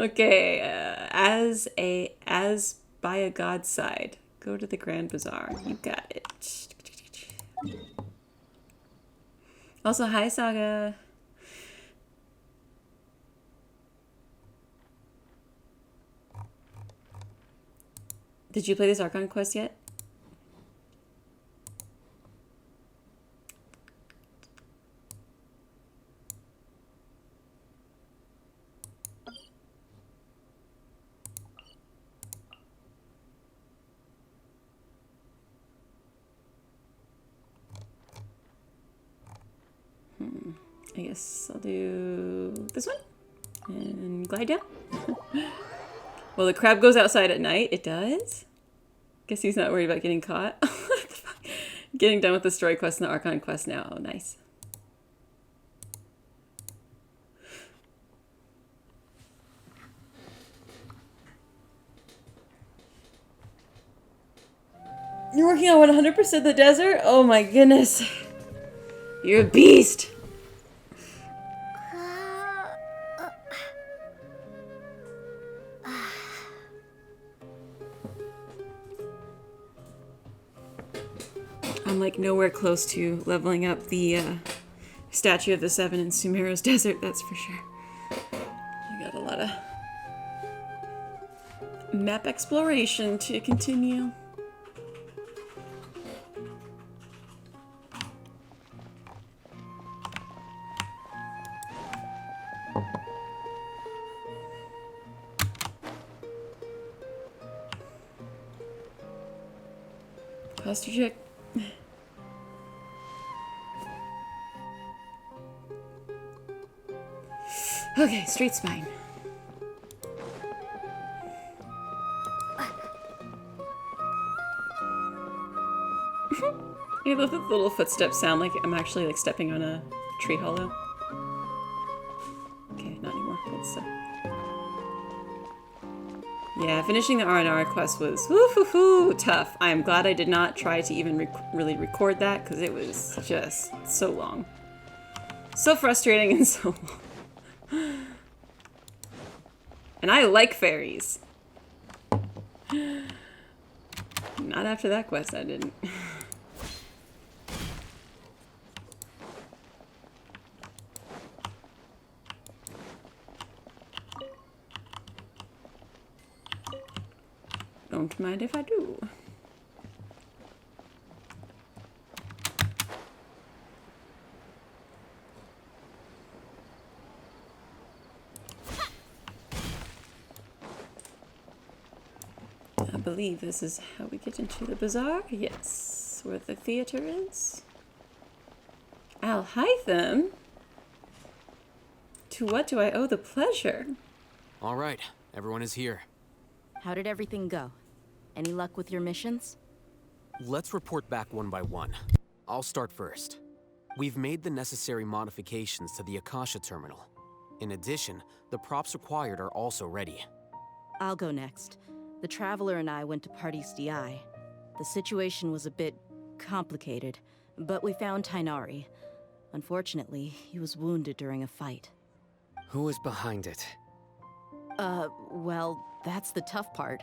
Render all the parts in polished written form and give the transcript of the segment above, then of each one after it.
Okay, as by a god's side, go to the Grand Bazaar. You got it. Also, hi Saga. Did you play this Archon quest yet? I guess I'll do this one and glide down. Well, the crab goes outside at night. It does. Guess he's not worried about getting caught. Getting done with the story quest and the Archon quest now. Oh, nice. You're working on 100% the desert? Oh my goodness. You're a beast. I'm like nowhere close to leveling up the Statue of the Seven in Sumeru's desert, that's for sure. I got a lot of map exploration to continue. Plaster chick. Okay, straight spine. I love that the little footsteps sound like I'm actually like stepping on a tree hollow. Okay, not anymore. Let's yeah, finishing the R&R quest was tough. I'm glad I did not try to even really record that because it was just so long. So frustrating and so long. And I like fairies. Not after that quest, I didn't. Don't mind if I do. I believe this is how we get into the bazaar. Yes, where the theater is. Alhytham? To what do I owe the pleasure? All right, everyone is here. How did everything go? Any luck with your missions? Let's report back one by one. I'll start first. We've made the necessary modifications to the Akasha terminal. In addition, the props required are also ready. I'll go next. The Traveler and I went to Party's DI. The situation was a bit complicated, but we found Tainari. Unfortunately, he was wounded during a fight. Who is behind it? Well, that's the tough part.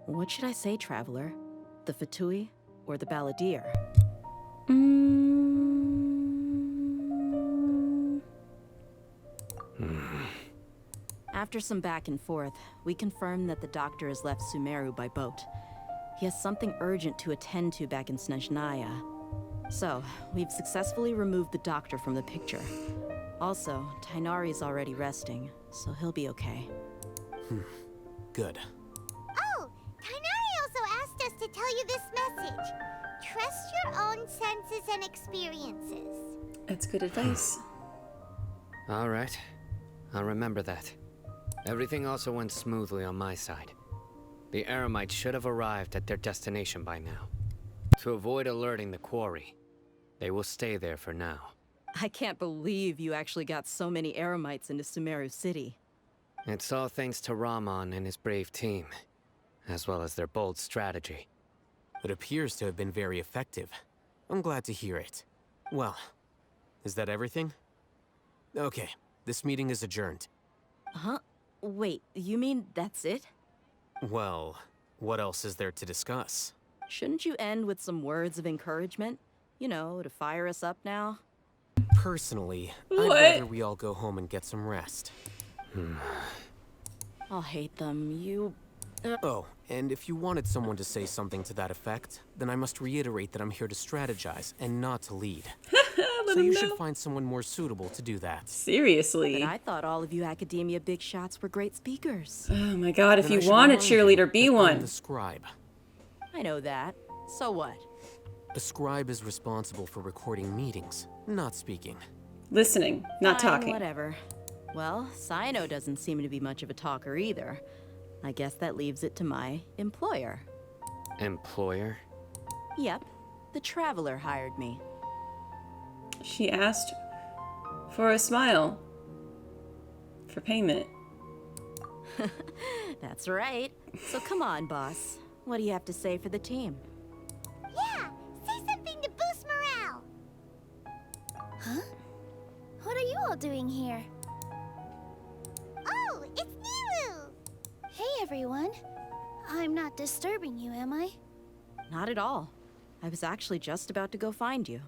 What should I say, Traveler? The Fatui or the Balladeer? After some back and forth, we confirmed that the doctor has left Sumeru by boat. He has something urgent to attend to back in Snezhnaya. So, we've successfully removed the doctor from the picture. Also, Tainari's already resting, so he'll be okay. Good. Oh, Tainari also asked us to tell you this message. Trust your own senses and experiences. That's good advice. All right. I'll remember that. Everything also went smoothly on my side. The Eremites should have arrived at their destination by now. To avoid alerting the quarry, they will stay there for now. I can't believe you actually got so many Eremites into Sumeru City. It's all thanks to Rahman and his brave team, as well as their bold strategy. It appears to have been very effective. I'm glad to hear it. Well, is that everything? Okay, this meeting is adjourned. Huh? Wait, you mean that's it? Well, what else is there to discuss? Shouldn't you end with some words of encouragement? You know, to fire us up now? Personally, I'd What? rather we all go home and get some rest. I'll hate them. You... Oh, and if you wanted someone to say something to that effect, then I must reiterate that I'm here to strategize and not to lead. Let So him you know. should find someone more suitable to do that. Seriously. But I thought all of you academia big shots were great speakers. Oh my god, if Then I you should want a remind you cheerleader, be that I'm one. the scribe. I know that. So what? A scribe is responsible for recording meetings, not speaking. Listening, not Fine, talking. Whatever. Well, Cyno doesn't seem to be much of a talker either. I guess that leaves it to my employer. Employer? Yep, the Traveler hired me. She asked for a smile. For payment. That's right. So come on, boss. What do you have to say for the team? Yeah, say something to boost morale. Huh? What are you all doing here? Oh, it's Nilu! Hey, everyone. I'm not disturbing you, am I? Not at all. I was actually just about to go find you.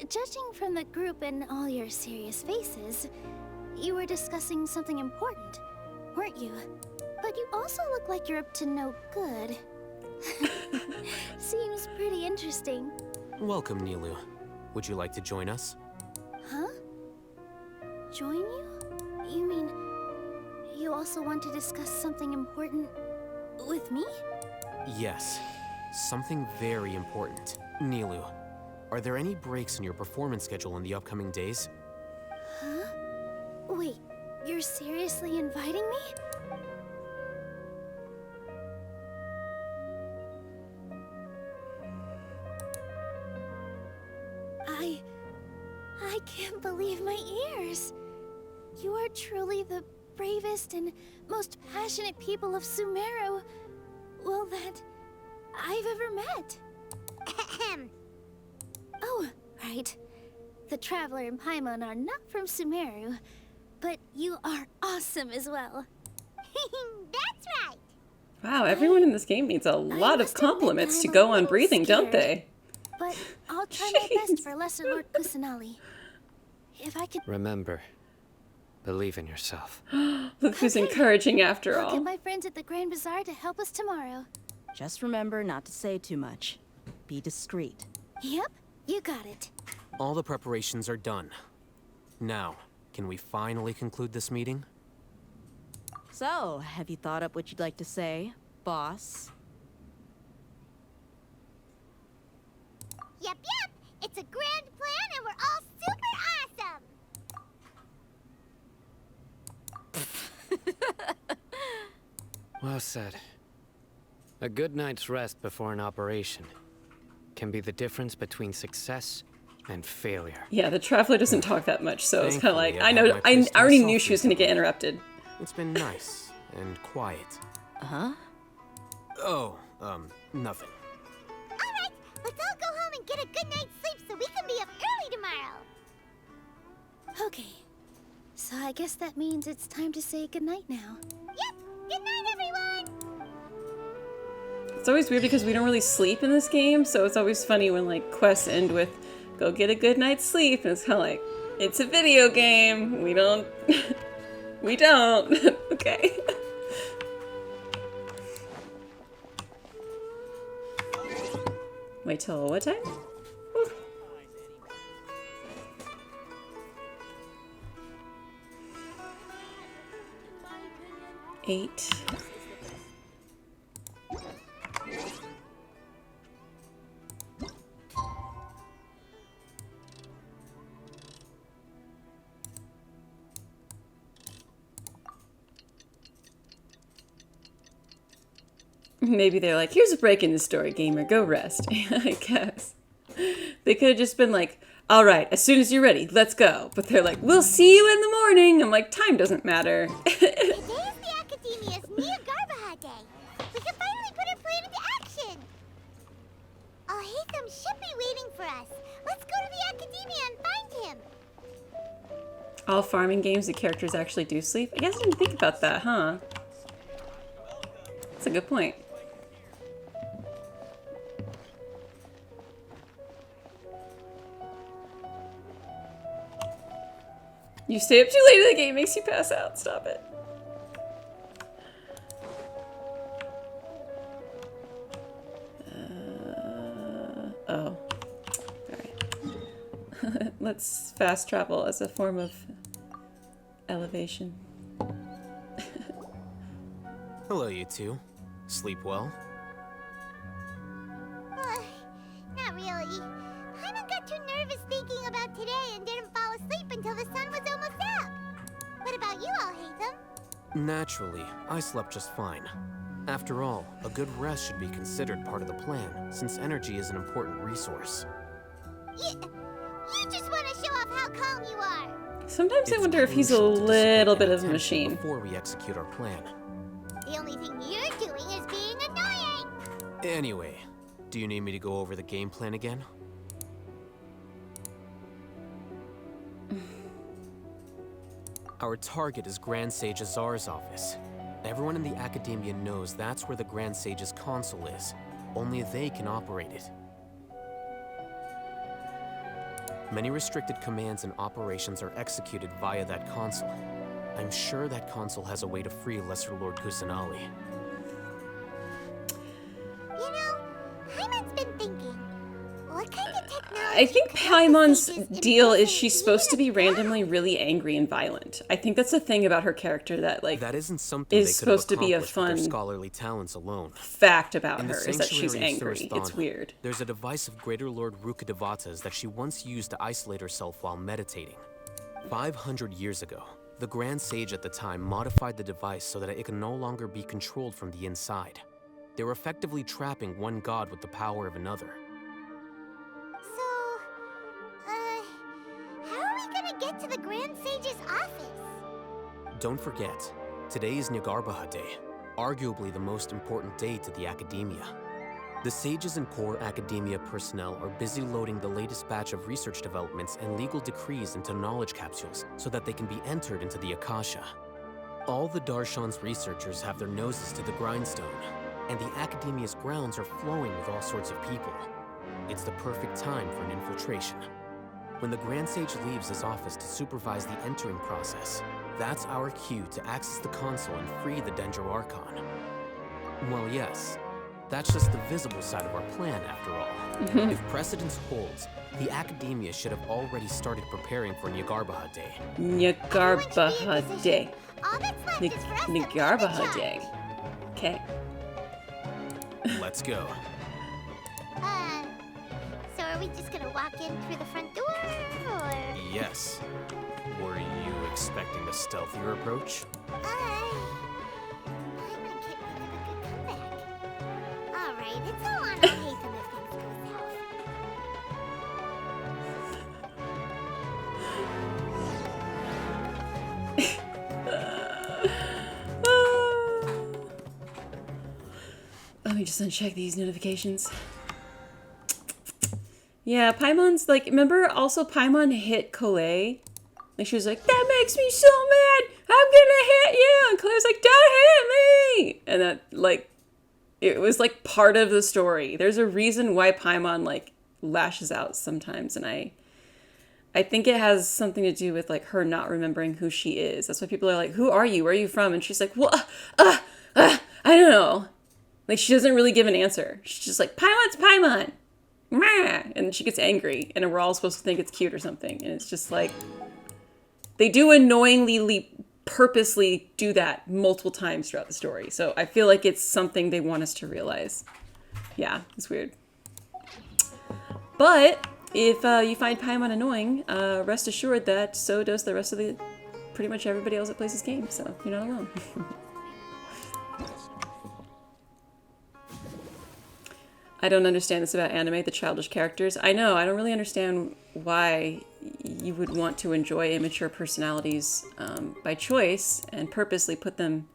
Judging from the group and all your serious faces, you were discussing something important, weren't you? But you also look like you're up to no good. Seems pretty interesting. Welcome, Nilu. Would you like to join us? Huh? Join you? You mean you also want to discuss something important with me? Yes. Something very important. Nilu, are there any breaks in your performance schedule in the upcoming days? Huh? Wait, you're seriously inviting me? I can't believe my ears. You are truly the bravest and most passionate people of Sumeru, well, that I've ever met. Oh, right. The Traveler and Paimon are not from Sumeru, but you are awesome as well. That's right. Wow, everyone in this game needs a lot of must admit compliments that to I'm go a on little breathing, don't scared. they? But I'll try my best for Lesser Lord Kusanali. If I could Remember, believe in yourself. Look who's Okay. encouraging after I'll all. get my friends at the Grand Bazaar to help us tomorrow. Just remember not to say too much. Be discreet. Yep, you got it. All the preparations are done. Now, can we finally conclude this meeting? So, have you thought up what you'd like to say, boss? Yep. It's a grand plan and we're all super awesome. Well said. A good night's rest before an operation can be the difference between success and failure. Yeah, the Traveler doesn't talk that much, so it's kind of like, Thankfully, I I've know, had my I place to already knew myself she was going to get recently. interrupted. It's been nice and quiet. Uh-huh. Oh, nothing. Alright, let's all go home and get a good night's sleep so we can be up early tomorrow. Okay, so I guess that means it's time to say goodnight now. Yep, good night everyone! It's always weird because we don't really sleep in this game, so it's always funny when like quests end with go get a good night's sleep, and it's kind of like, it's a video game. We don't, we don't. Okay. Wait till what time? Ooh. 8. Maybe they're like, here's a break in the story, gamer. Go rest. I guess. They could have just been like, all right, as soon as you're ready, let's go. But they're like, we'll see you in the morning. I'm like, time doesn't matter. Today is the Academia's Jnagarbha Day. We can finally put our plan into action. Oh, Haytham should be waiting for us. Let's go to the Academia and find him. All farming games, the characters actually do sleep? I guess I didn't think about that, huh? That's a good point. You stay up too late in the game, makes you pass out. Stop it. Oh. Alright. Let's fast travel as a form of elevation. Hello, you two. Sleep well? Not really. Paimon got too nervous thinking about today and didn't fall asleep until the sun was almost up. What about you all, Hatham? Naturally, I slept just fine. After all, a good rest should be considered part of the plan, since energy is an important resource. You just want to show off how calm you are. Sometimes I It's wonder if he's a crucial to little dissipate bit any of a tension machine. Before we execute our plan. The only thing you're doing is being annoying. Anyway, do you need me to go over the game plan again? Our target is Grand Sage Azar's office. Everyone in the Academia knows that's where the Grand Sage's console is. Only they can operate it. Many restricted commands and operations are executed via that console. I'm sure that console has a way to free Lesser Lord Kusanali. You know, Paimon's been thinking. What kind of technology? I think could help the Paimon's sages deal is imprison she's even supposed to be a randomly really angry and violent. I think that's the thing about her character that, like, That isn't something is they could supposed to have be a accomplished with their fun scholarly talents alone. fact about In her the is that she's Sanctuary of angry. It's Surasthana, weird. There's a device of Greater Lord Rukadevata's that she once used to isolate herself while meditating. 500 years ago, the Grand Sage at the time modified the device so that it can no longer be controlled from the inside. They were effectively trapping one god with the power of another. So, how are we gonna get to the Grand Sage's office? Don't forget, today is Jnagarbha Day, arguably the most important day to the Academia. The sages and core Academia personnel are busy loading the latest batch of research developments and legal decrees into knowledge capsules so that they can be entered into the Akasha. All the Darshan's researchers have their noses to the grindstone, and the Academia's grounds are flowing with all sorts of people. It's the perfect time for an infiltration. When the Grand Sage leaves his office to supervise the entering process, that's our cue to access the console and free the Dendro Archon. Well, yes, that's just the visible side of our plan, after all. If precedence holds, the Academia should have already started preparing for Jnagarbha Day. Jnagarbha Day. All that's left is for us to plan the Jnagarbha charge. Day. Okay. Let's go. So are we just gonna walk in through the front door, or? Yes. Were you expecting a stealthier approach? Paimon can't make a good comeback. Alright, it's all on Hatham if things go south. Let me just uncheck these notifications. Yeah, Paimon's like, remember also Paimon hit Colette? Like she was like, that makes me so mad! I'm gonna hit you! And Colette's like, don't hit me! And that, like, it was like part of the story. There's a reason why Paimon like lashes out sometimes, and I think it has something to do with like her not remembering who she is. That's why people are like, who are you? Where are you from? And she's like, well, I don't know. Like she doesn't really give an answer. She's just like, Paimon's Paimon! Meh! And she gets angry, and we're all supposed to think it's cute or something. And it's just like, they do annoyingly, purposely do that multiple times throughout the story. So I feel like it's something they want us to realize. Yeah, it's weird. But if you find Paimon annoying, rest assured that so does the rest of the pretty much everybody else that plays this game. So you're not alone. I don't understand this about anime, the childish characters. I know, I don't really understand why you would want to enjoy immature personalities by choice and purposely put them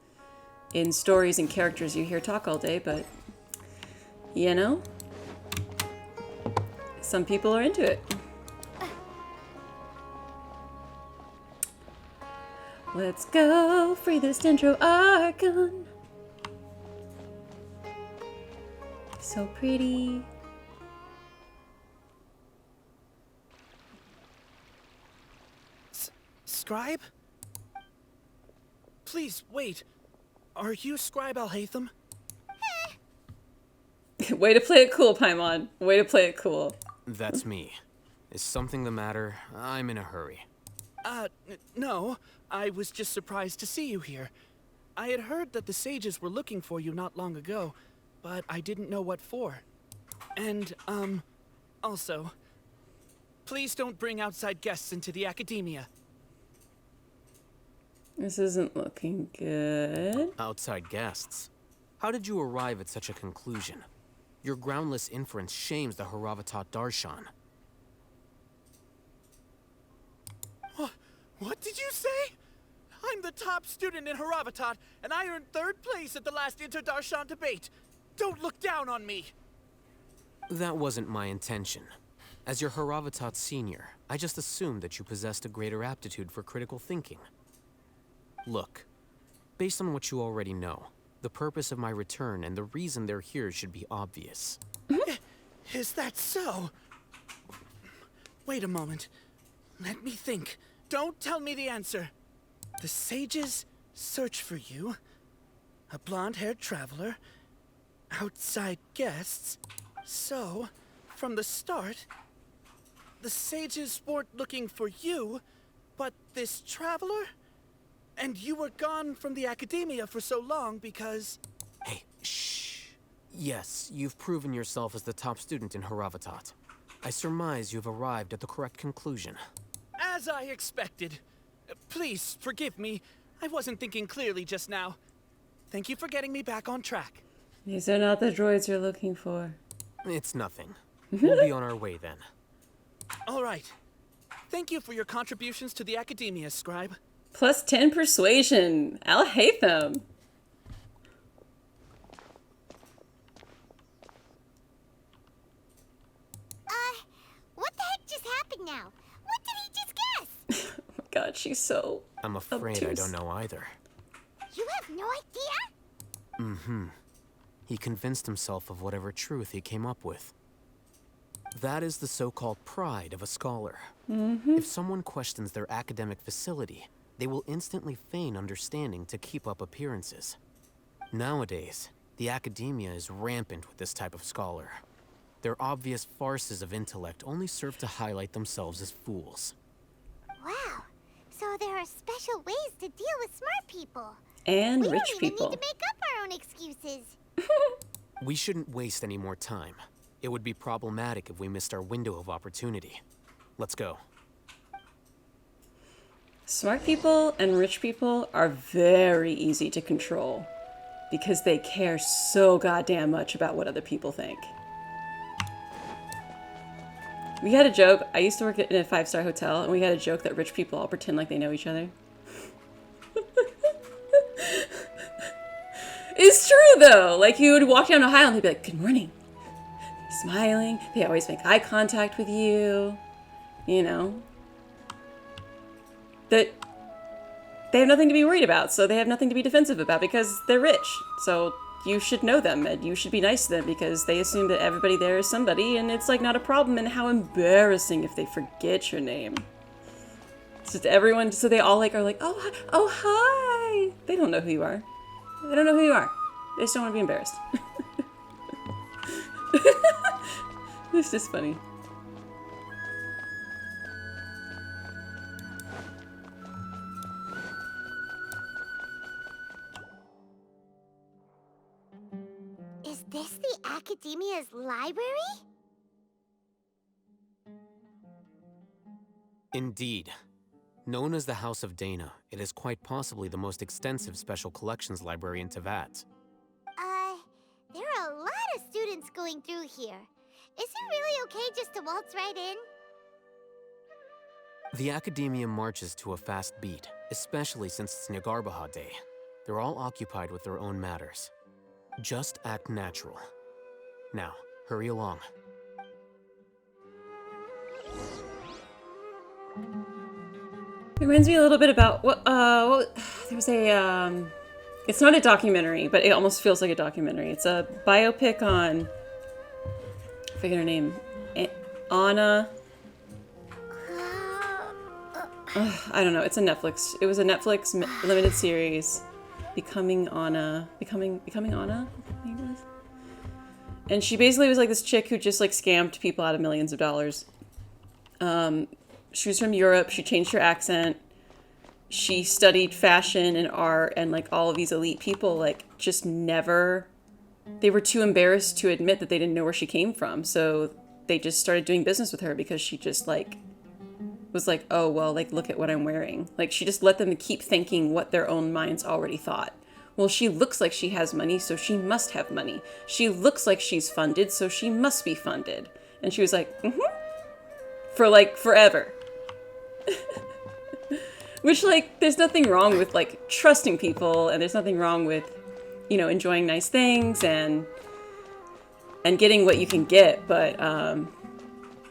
in stories and characters you hear talk all day, but, you know, some people are into it. Let's go free this Dendro Archon. So pretty. Scribe? Please, wait. Are you Scribe Alhaitham? Way to play it cool, Paimon. Way to play it cool. That's me. Is something the matter? I'm in a hurry. No. I was just surprised to see you here. I had heard that the sages were looking for you not long ago, but I didn't know what for. And, also, please don't bring outside guests into the academia. This isn't looking good. Outside guests. How did you arrive at such a conclusion? Your groundless inference shames the Haravatat Darshan. What did you say? I'm the top student in Haravatat, and I earned 3rd place at the last Inter-Darshan debate. Don't look down on me. That wasn't my intention. As your Haravatat senior, I just assumed that you possessed a greater aptitude for critical thinking. Look, based on what you already know, the purpose of my return and the reason they're here should be obvious. Is that so? Wait a moment. Let me think. Don't tell me the answer. The sages search for you. A blonde-haired traveler. Outside guests. So, from the start, the sages weren't looking for you, but this traveler? And you were gone from the academia for so long because... Hey, shh. Yes, you've proven yourself as the top student in Haravatat. I surmise you've arrived at the correct conclusion. As I expected. Please, forgive me. I wasn't thinking clearly just now. Thank you for getting me back on track. These are not the droids you're looking for. It's nothing. We'll be on our way then. All right. Thank you for your contributions to the academia, Scribe. Plus 10 persuasion. I'll hate them. What the heck just happened now? What did he just guess? Oh my god, she's so I'm afraid I obtuse. don't know either. You have no idea? Mm-hmm. He convinced himself of whatever truth he came up with. That is the so-called pride of a scholar. If someone questions their academic facility, they will instantly feign understanding to keep up appearances. Nowadays, the academia is rampant with this type of scholar. Their obvious farces of intellect only serve to highlight themselves as fools. Wow. So there are special ways to deal with smart people. And We rich don't even people. need to make up our own excuses. We shouldn't waste any more time. It would be problematic if we missed our window of opportunity. Let's go. Smart people and rich people are very easy to control because they care so goddamn much about what other people think. We had a joke. I used to work in a 5-star hotel, and we had a joke that rich people all pretend like they know each other. It's true, though. Like, you would walk down a aisle and they'd be like, "Good morning." Smiling. They always make eye contact with you. You know. That they have nothing to be worried about, so they have nothing to be defensive about because they're rich. So you should know them and you should be nice to them because they assume that everybody there is somebody and it's like not a problem. And how embarrassing if they forget your name. It's just everyone, so they all like are like, oh hi. They don't know who you are. They don't know who you are. They just don't want to be embarrassed. It's just funny. Is this the Academia's library? Indeed. Known as the House of Dana, it is quite possibly the most extensive special collections library in Teyvat. There are a lot of students going through here. Is it really okay just to waltz right in? The Academia marches to a fast beat, especially since it's Jnagarbha Day. They're all occupied with their own matters. Just act natural. Now, hurry along. It reminds me a little bit about there was a it's not a documentary, but it almost feels like a documentary. It's a biopic on, I forget her name, Anna. I don't know. It's a Netflix. It was a Netflix limited series, Becoming Anna. Becoming Anna, I think it was. And she basically was like this chick who just like scammed people out of millions of dollars. She was from Europe. She changed her accent. She studied fashion and art, and like all of these elite people like just never, they were too embarrassed to admit that they didn't know where she came from. So they just started doing business with her because she just like was like, oh, well, like, look at what I'm wearing. Like, she just let them keep thinking what their own minds already thought. Well, she looks like she has money, so she must have money. She looks like she's funded, so she must be funded. And she was like, for like forever. Which, like, there's nothing wrong with like trusting people, and there's nothing wrong with, you know, enjoying nice things and getting what you can get, but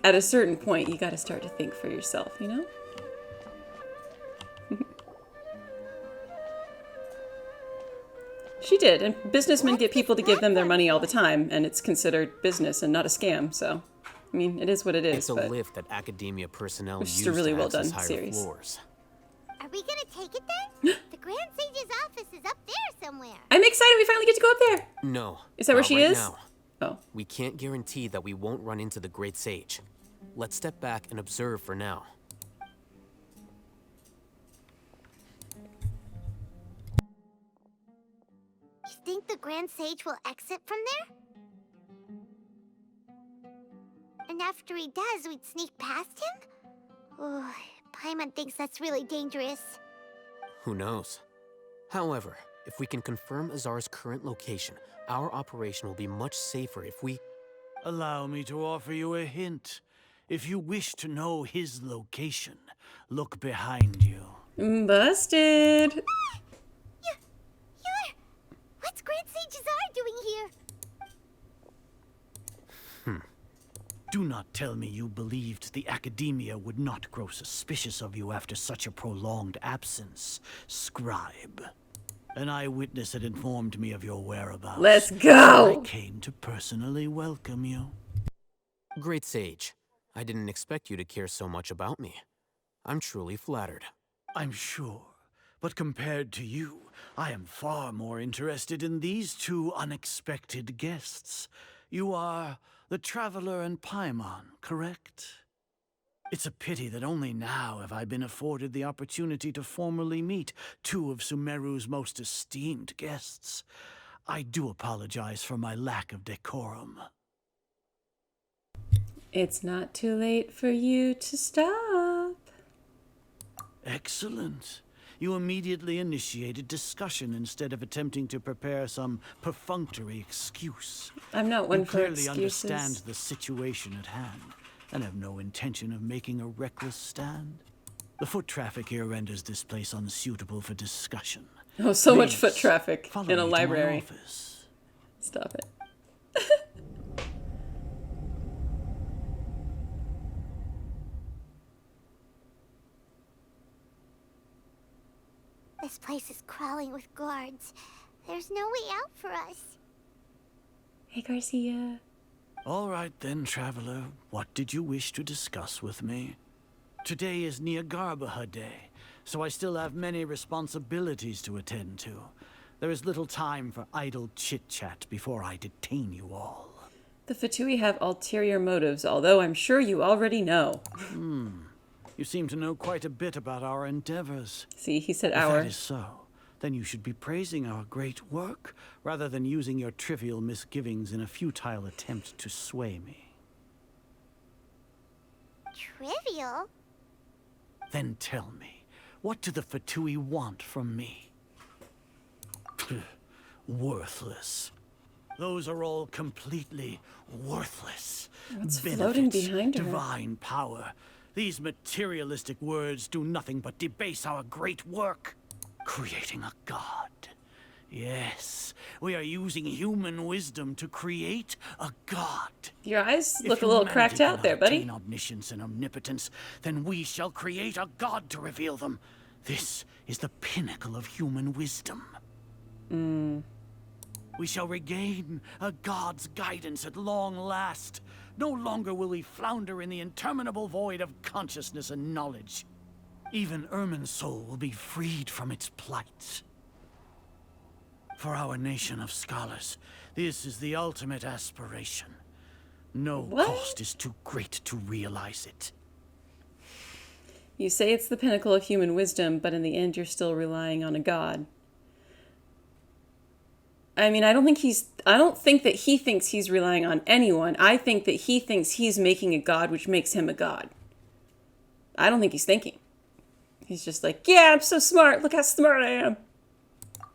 at a certain point you got to start to think for yourself, you know? She did, and businessmen get people to give them their money all the time, and it's considered business and not a scam, so I mean, it is what it is. It's a lift that academia personnel use just a really to well access done higher series. floors. Are we gonna take it then? The Grand Sage's office is up there somewhere. I'm excited we finally get to go up there. No. Is that where not she right is? now. Oh. We can't guarantee that we won't run into the Great Sage. Let's step back and observe for now. You think the Grand Sage will exit from there? And after he does, we'd sneak past him? Oh, Paimon thinks that's really dangerous. Who knows? However, if we can confirm Azar's current location, our operation will be much safer if we... Allow me to offer you a hint. If you wish to know his location, look behind you. Busted. You're... What's Grand Sage Azar doing here? Do not tell me you believed the Academia would not grow suspicious of you after such a prolonged absence, scribe. An eyewitness had informed me of your whereabouts. Let's go! I came to personally welcome you. Great Sage, I didn't expect you to care so much about me. I'm truly flattered. I'm sure, but compared to you, I am far more interested in these two unexpected guests. You are the Traveler and Paimon, correct? It's a pity that only now have I been afforded the opportunity to formally meet two of Sumeru's most esteemed guests. I do apologize for my lack of decorum. It's not too late for you to stop. Excellent. You immediately initiated discussion instead of attempting to prepare some perfunctory excuse. I'm not one You for clearly excuses. understand the situation at hand, and have no intention of making a reckless stand. The foot traffic here renders this place unsuitable for discussion. Oh, so much Please, foot traffic follow in a me to my library. office. Stop it. This place is crawling with guards. There's no way out for us. Hey, Garcia. All right then, Traveler. What did you wish to discuss with me? Today is Jnagarbha Day, so I still have many responsibilities to attend to. There is little time for idle chit-chat before I detain you all. The Fatui have ulterior motives, although I'm sure you already know. You seem to know quite a bit about our endeavors. See, he said If our. that is so, then you should be praising our great work, rather than using your trivial misgivings in a futile attempt to sway me. Trivial? Then tell me, what do the Fatui want from me? Worthless. Those are all completely worthless. What's floating Benefits, behind her? divine power. These materialistic words do nothing but debase our great work. Creating a god. Yes, we are using human wisdom to create a god. Your eyes If look a little humanity cracked out cannot there, buddy. attain omniscience and omnipotence, then we shall create a god to reveal them. This is the pinnacle of human wisdom. We shall regain a god's guidance at long last. No longer will we flounder in the interminable void of consciousness and knowledge. Even Ermin's soul will be freed from its plight. For our nation of scholars, this is the ultimate aspiration. No cost is too great to realize it. You say it's the pinnacle of human wisdom, but in the end you're still relying on a god. I mean, I don't think that he thinks he's relying on anyone. I think that he thinks he's making a god, which makes him a god. I don't think he's thinking. He's just like, yeah, I'm so smart. Look how smart I am.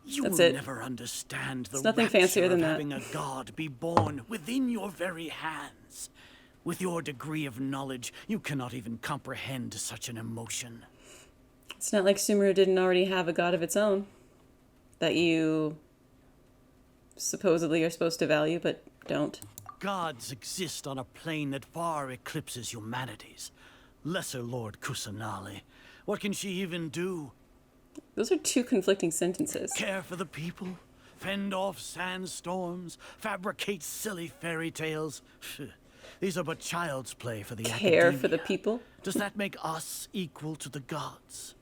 You That's will it. never understand the It's nothing rapture fancier than of that. having a god be born within your very hands. With your degree of knowledge, you cannot even comprehend such an emotion. It's not like Sumeru didn't already have a god of its own that you supposedly are supposed to value, but don't. Gods exist on a plane that far eclipses humanity's. Lesser Lord Kusanali. What can she even do? Those are two conflicting sentences. Care for the people? Fend off sandstorms? Fabricate silly fairy tales? These are but child's play for the Care for the academia. people? Does that make us equal to the gods?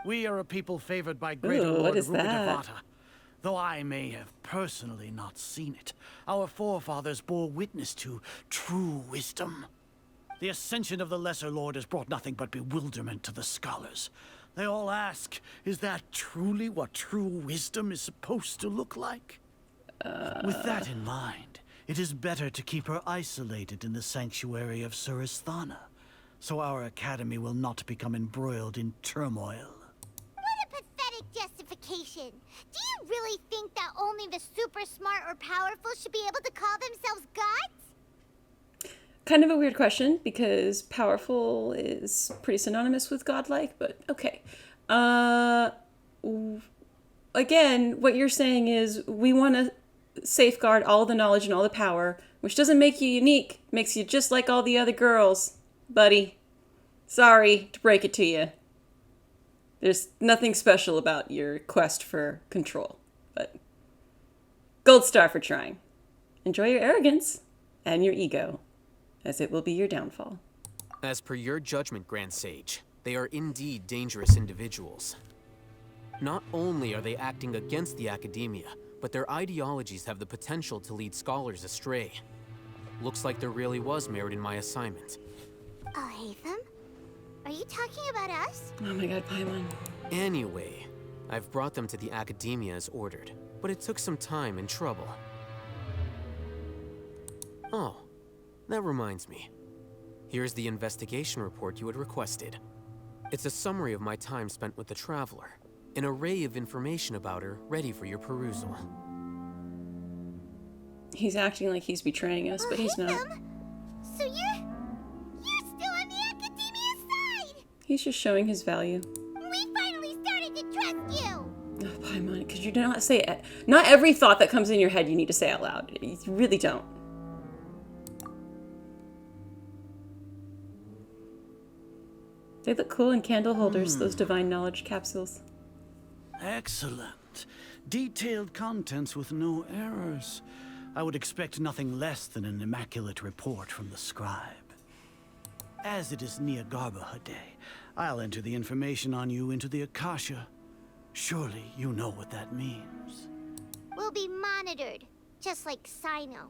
We are a people favored by greater Ooh, what Lord is that? Rukadevata. Though I may have personally not seen it, our forefathers bore witness to true wisdom. The ascension of the Lesser Lord has brought nothing but bewilderment to the scholars. They all ask, is that truly what true wisdom is supposed to look like? With that in mind, it is better to keep her isolated in the sanctuary of Suristhana, so our academy will not become embroiled in turmoil. What a pathetic justification. Do you really think that only the super smart or powerful should be able to call themselves gods? Kind of a weird question, because powerful is pretty synonymous with godlike, but okay. Again, what you're saying is we want to safeguard all the knowledge and all the power, which doesn't make you unique. Makes you just like all the other girls, buddy. Sorry to break it to you. There's nothing special about your quest for control, but gold star for trying. Enjoy your arrogance and your ego, as it will be your downfall. As per your judgment, Grand Sage, they are indeed dangerous individuals. Not only are they acting against the academia, but their ideologies have the potential to lead scholars astray. Looks like there really was merit in my assignment. Oh, Hatham? Are you talking about us? Oh my god, Paimon. Anyway, I've brought them to the academia as ordered, but it took some time and trouble. Oh, that reminds me. Here's the investigation report you had requested. It's a summary of my time spent with the Traveler. An array of information about her ready for your perusal. He's acting like he's betraying us, but he's not. Hatham? So you're still on the academia side! He's just showing his value. We finally started to trust you! Oh, Paimon, could you not say it? Not every thought that comes in your head you need to say out loud. You really don't. They look cool in candle holders, those divine knowledge capsules. Excellent. Detailed contents with no errors. I would expect nothing less than an immaculate report from the scribe. As it is Jnagarbha Day, I'll enter the information on you into the Akasha. Surely you know what that means. We'll be monitored, just like Sino.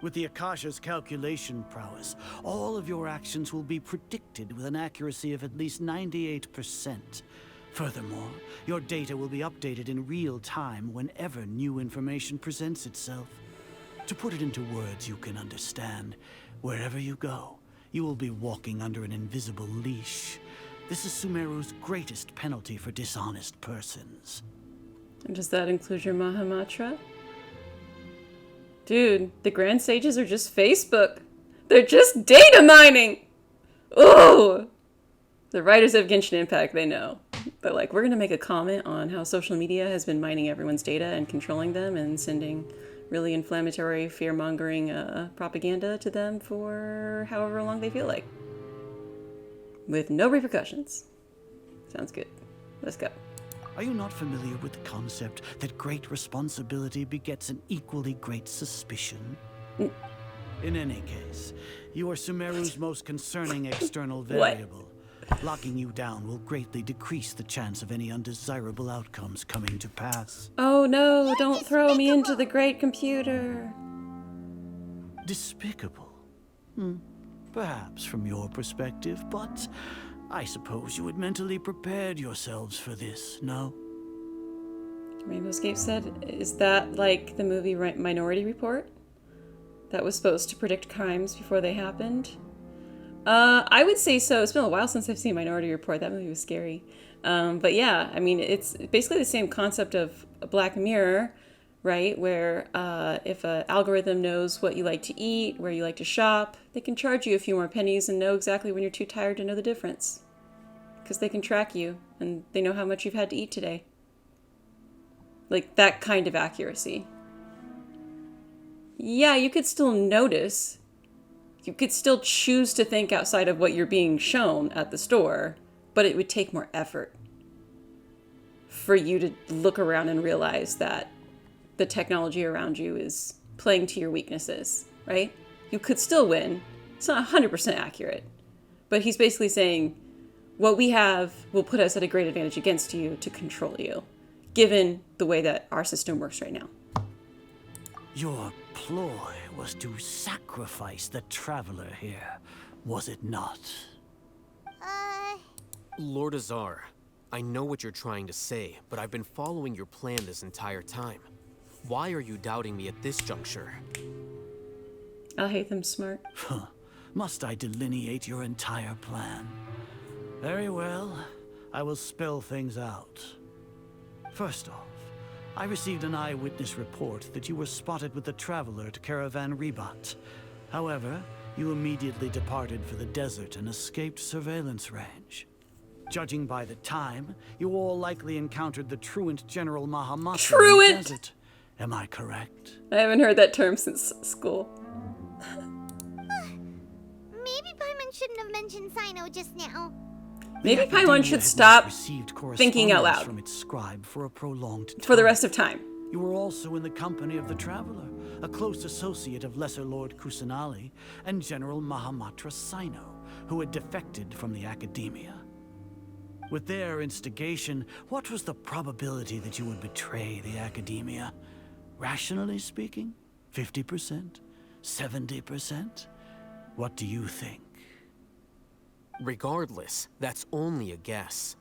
With the Akasha's calculation prowess, all of your actions will be predicted with an accuracy of at least 98%. Furthermore, your data will be updated in real time whenever new information presents itself. To put it into words you can understand, wherever you go, you will be walking under an invisible leash. This is Sumeru's greatest penalty for dishonest persons. And does that include your Mahamatra? Dude, the Grand Sages are just Facebook. They're just data mining! Ooh! The writers of Genshin Impact, they know. But like, we're going to make a comment on how social media has been mining everyone's data and controlling them and sending really inflammatory, fear-mongering propaganda to them for however long they feel like. With no repercussions. Sounds good. Let's go. Are you not familiar with the concept that great responsibility begets an equally great suspicion? In any case, you are Sumeru's most concerning external variable. Locking you down will greatly decrease the chance of any undesirable outcomes coming to pass. Oh no, don't throw me into the great computer. Despicable? Perhaps from your perspective, but I suppose you had mentally prepared yourselves for this, no? Rainbowscape said, is that like the movie Minority Report? That was supposed to predict crimes before they happened? I would say so. It's been a while since I've seen Minority Report. That movie was scary. But yeah, I mean, it's basically the same concept of a Black Mirror, right? Where if an algorithm knows what you like to eat, where you like to shop, they can charge you a few more pennies and know exactly when you're too tired to know the difference. Because they can track you and they know how much you've had to eat today. Like that kind of accuracy. Yeah, you could still notice. You could still choose to think outside of what you're being shown at the store, but it would take more effort for you to look around and realize that the technology around you is playing to your weaknesses, right? You could still win. It's not 100% accurate, but he's basically saying what we have will put us at a great advantage against you to control you, given the way that our system works right now. Your ploy was to sacrifice the traveler here, was it not? Lord Azar, I know what you're trying to say, but I've been following your plan this entire time. Why are you doubting me at this juncture? I'll hate them smart. Must I delineate your entire plan? Very well, I will spell things out. First off, I received an eyewitness report that you were spotted with the traveler at Caravan Rebat. However, you immediately departed for the desert and escaped surveillance range. Judging by the time, you all likely encountered the truant General Mahamatra in the desert. Am I correct? I haven't heard that term since school. Maybe Paimon shouldn't have mentioned Sino just now. Maybe Paimon should stop thinking out loud from its scribe for a prolonged time. For the rest of time. You were also in the company of the Traveler, a close associate of Lesser Lord Kusanali and General Mahamatra Sino, who had defected from the Academia. With their instigation, what was the probability that you would betray the Academia? Rationally speaking, 50%? 70%? What do you think? Regardless, that's only a guess.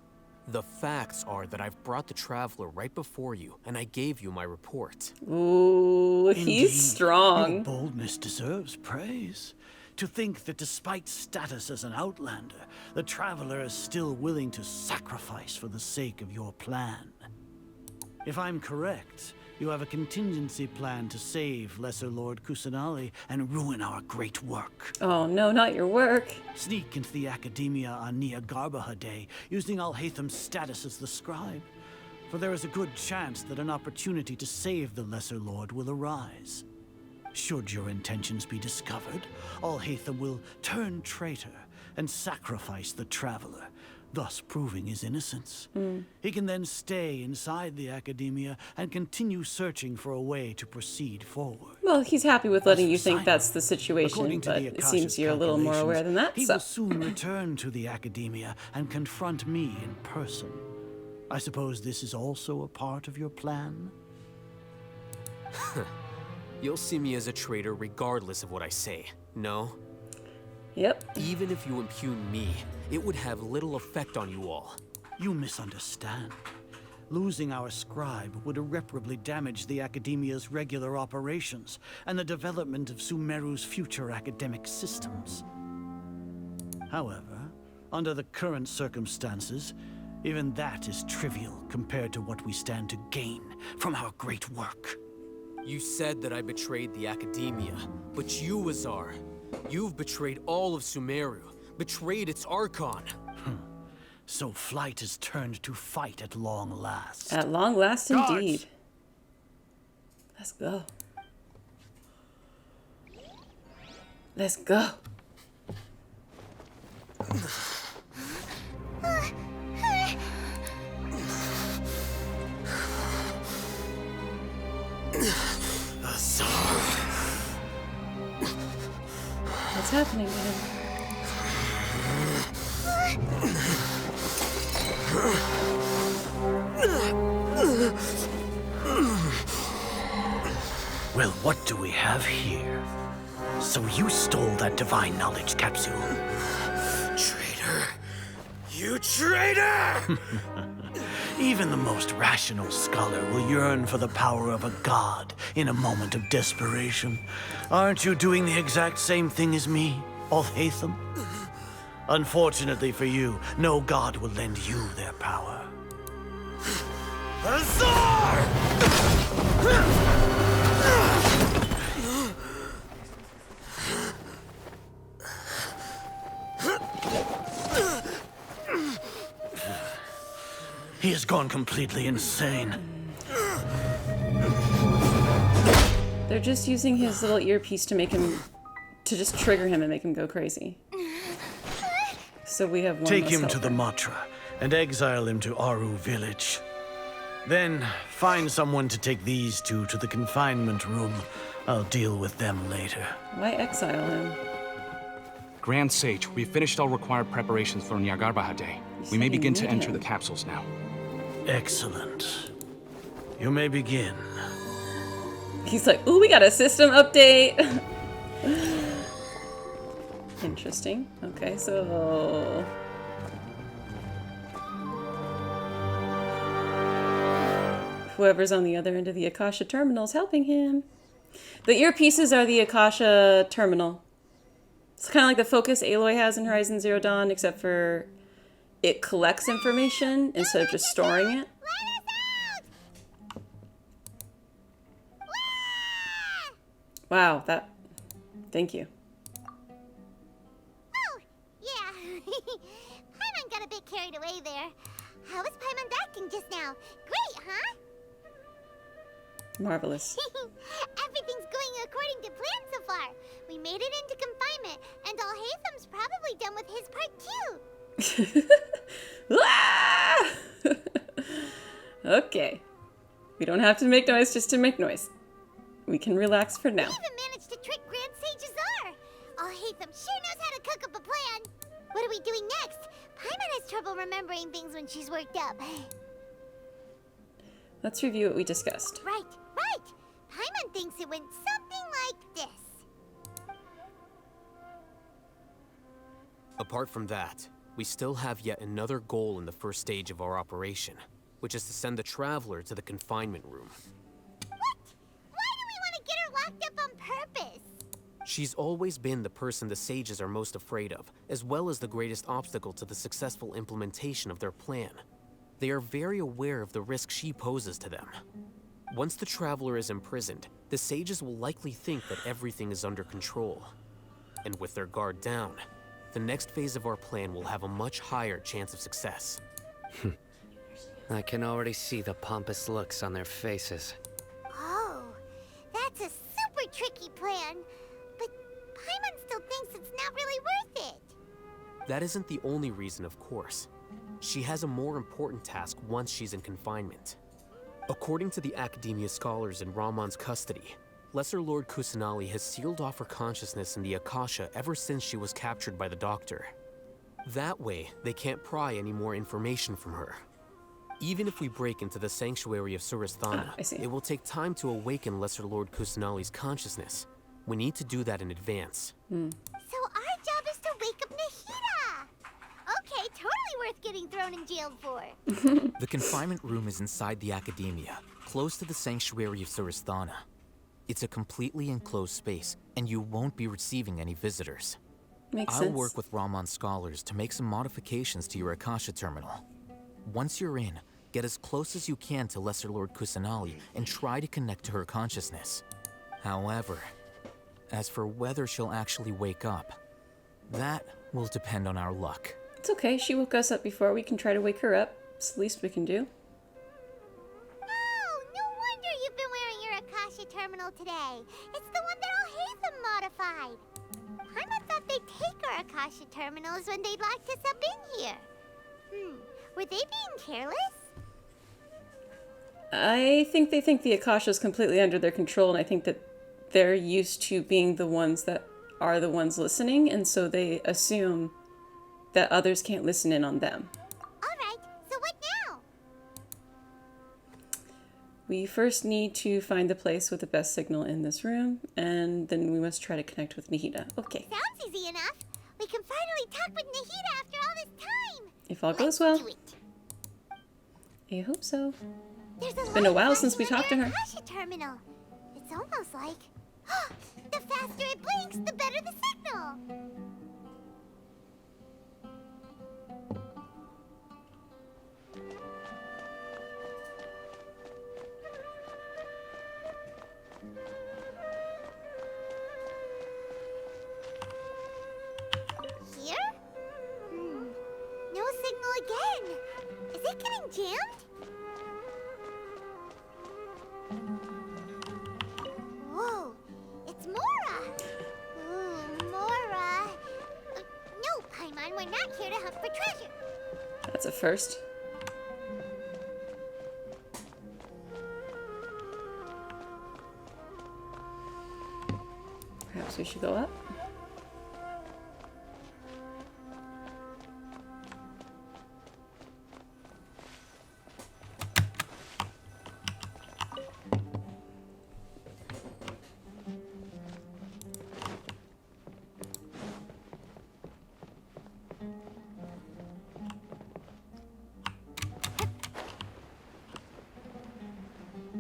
The facts are that I've brought the Traveler right before you, and I gave you my report. Ooh, Indeed, he's strong. Your boldness deserves praise. To think that despite status as an outlander, the Traveler is still willing to sacrifice for the sake of your plan. If I'm correct, you have a contingency plan to save Lesser Lord Kusanali and ruin our great work. Oh no, not your work. Sneak into the Academia on Jnagarbha Day, using Alhaitham's status as the scribe. For there is a good chance that an opportunity to save the Lesser Lord will arise. Should your intentions be discovered, Alhaitham will turn traitor and sacrifice the Traveler, thus proving his innocence. He can then stay inside the Academia and continue searching for a way to proceed forward. Well, he's happy with letting you think Simon, that's the situation, according to but the it Akasha's seems you're a little more aware than that, he so. will soon return to the Academia and confront me in person. I suppose this is also a part of your plan? You'll see me as a traitor regardless of what I say, no? Yep. Even if you impugn me, it would have little effect on you all. You misunderstand. Losing our scribe would irreparably damage the Academia's regular operations and the development of Sumeru's future academic systems. However, under the current circumstances, even that is trivial compared to what we stand to gain from our great work. You said that I betrayed the Academia, but you, Azar, you've betrayed all of Sumeru, betrayed its Archon. So flight is turned to fight at long last. At long last, Guards! indeed. Let's go. Let's go. What's happening to him? Well, what do we have here? So you stole that divine knowledge capsule. Traitor! You traitor! Even the most rational scholar will yearn for the power of a god in a moment of desperation. Aren't you doing the exact same thing as me, Alhaitham? Unfortunately for you, no god will lend you their power. Azar! He has gone completely insane. They're just using his little earpiece to make him, to just trigger him and make him go crazy. So we have one Take less him to the helper. Matra and exile him to Aru village. Then find someone to take these two to the confinement room. I'll deal with them later. Why exile him? Grand Sage, we've finished all required preparations for Jnagarbha Day. We may said you begin to need enter him. the capsules now. Excellent. You may begin. He's like, ooh, we got a system update. Interesting. Okay, so... whoever's on the other end of the Akasha terminal is helping him. The earpieces are the Akasha terminal. It's kind of like the focus Aloy has in Horizon Zero Dawn, except for it collects information instead of just storing it. Wow, that... Thank you. Oh, yeah. Paimon got a bit carried away there. How was Paimon acting just now? Great, huh? Marvelous. Everything's going according to plan so far. We made it into confinement, and Alhaitham's probably done with his part too. Ah! Okay. We don't have to make noise just to make noise. We can relax for now. We even managed to trick Grand Sage Azar. Alhaitham sure knows how to cook up a plan. What are we doing next? Paimon has trouble remembering things when she's worked up. Let's review what we discussed. Right. Paimon thinks it went something like this. Apart from that, we still have yet another goal in the first stage of our operation, which is to send the Traveler to the confinement room. What? Why do we want to get her locked up on purpose? She's always been the person the Sages are most afraid of, as well as the greatest obstacle to the successful implementation of their plan. They are very aware of the risk she poses to them. Once the Traveler is imprisoned, the Sages will likely think that everything is under control. And with their guard down, the next phase of our plan will have a much higher chance of success. I can already see the pompous looks on their faces. Oh, that's a super tricky plan. But Paimon still thinks it's not really worth it. That isn't the only reason, of course. She has a more important task once she's in confinement. According to the Academia scholars in Ramon's custody, Lesser Lord Kusanali has sealed off her consciousness in the Akasha ever since she was captured by the Doctor. That way, they can't pry any more information from her. Even if we break into the sanctuary of Surasthana, it will take time to awaken Lesser Lord Kusanali's consciousness. We need to do that in advance. So our job is to wake up Nahida! Okay, totally worth getting thrown in jail for. The confinement room is inside the Academia, close to the sanctuary of Surasthana. It's a completely enclosed space, and you won't be receiving any visitors. Makes I'll sense. work with Ramon's scholars to make some modifications to your Akasha terminal. Once you're in, get as close as you can to Lesser Lord Kusanali and try to connect to her consciousness. However, as for whether she'll actually wake up, that will depend on our luck. It's okay. She woke us up before. We can try to wake her up. It's the least we can do. Oh, no wonder you've been wearing your Akasha terminal today. It's the one that all Hatham modified. Paimon thought they'd take our Akasha terminals when they locked us up in here. Were they being careless? I think they think the Akasha is completely under their control, and I think that they're used to being the ones that are the ones listening, and so they assume that others can't listen in on them. Alright, so what now? We first need to find the place with the best signal in this room, and then we must try to connect with Nahida. Okay. Sounds easy enough. We can finally talk with Nahida after all this time. If all goes well. Do it. I hope so. There's It's been a while since we flashing talked to on her. your Akasha terminal. It's almost like the faster it blinks, the better the signal. Here? No signal again. Is it getting jammed? Whoa, it's Mora! Ooh, Mora! No, Paimon, we're not here to hunt for treasure. That's a first. Perhaps we should go up.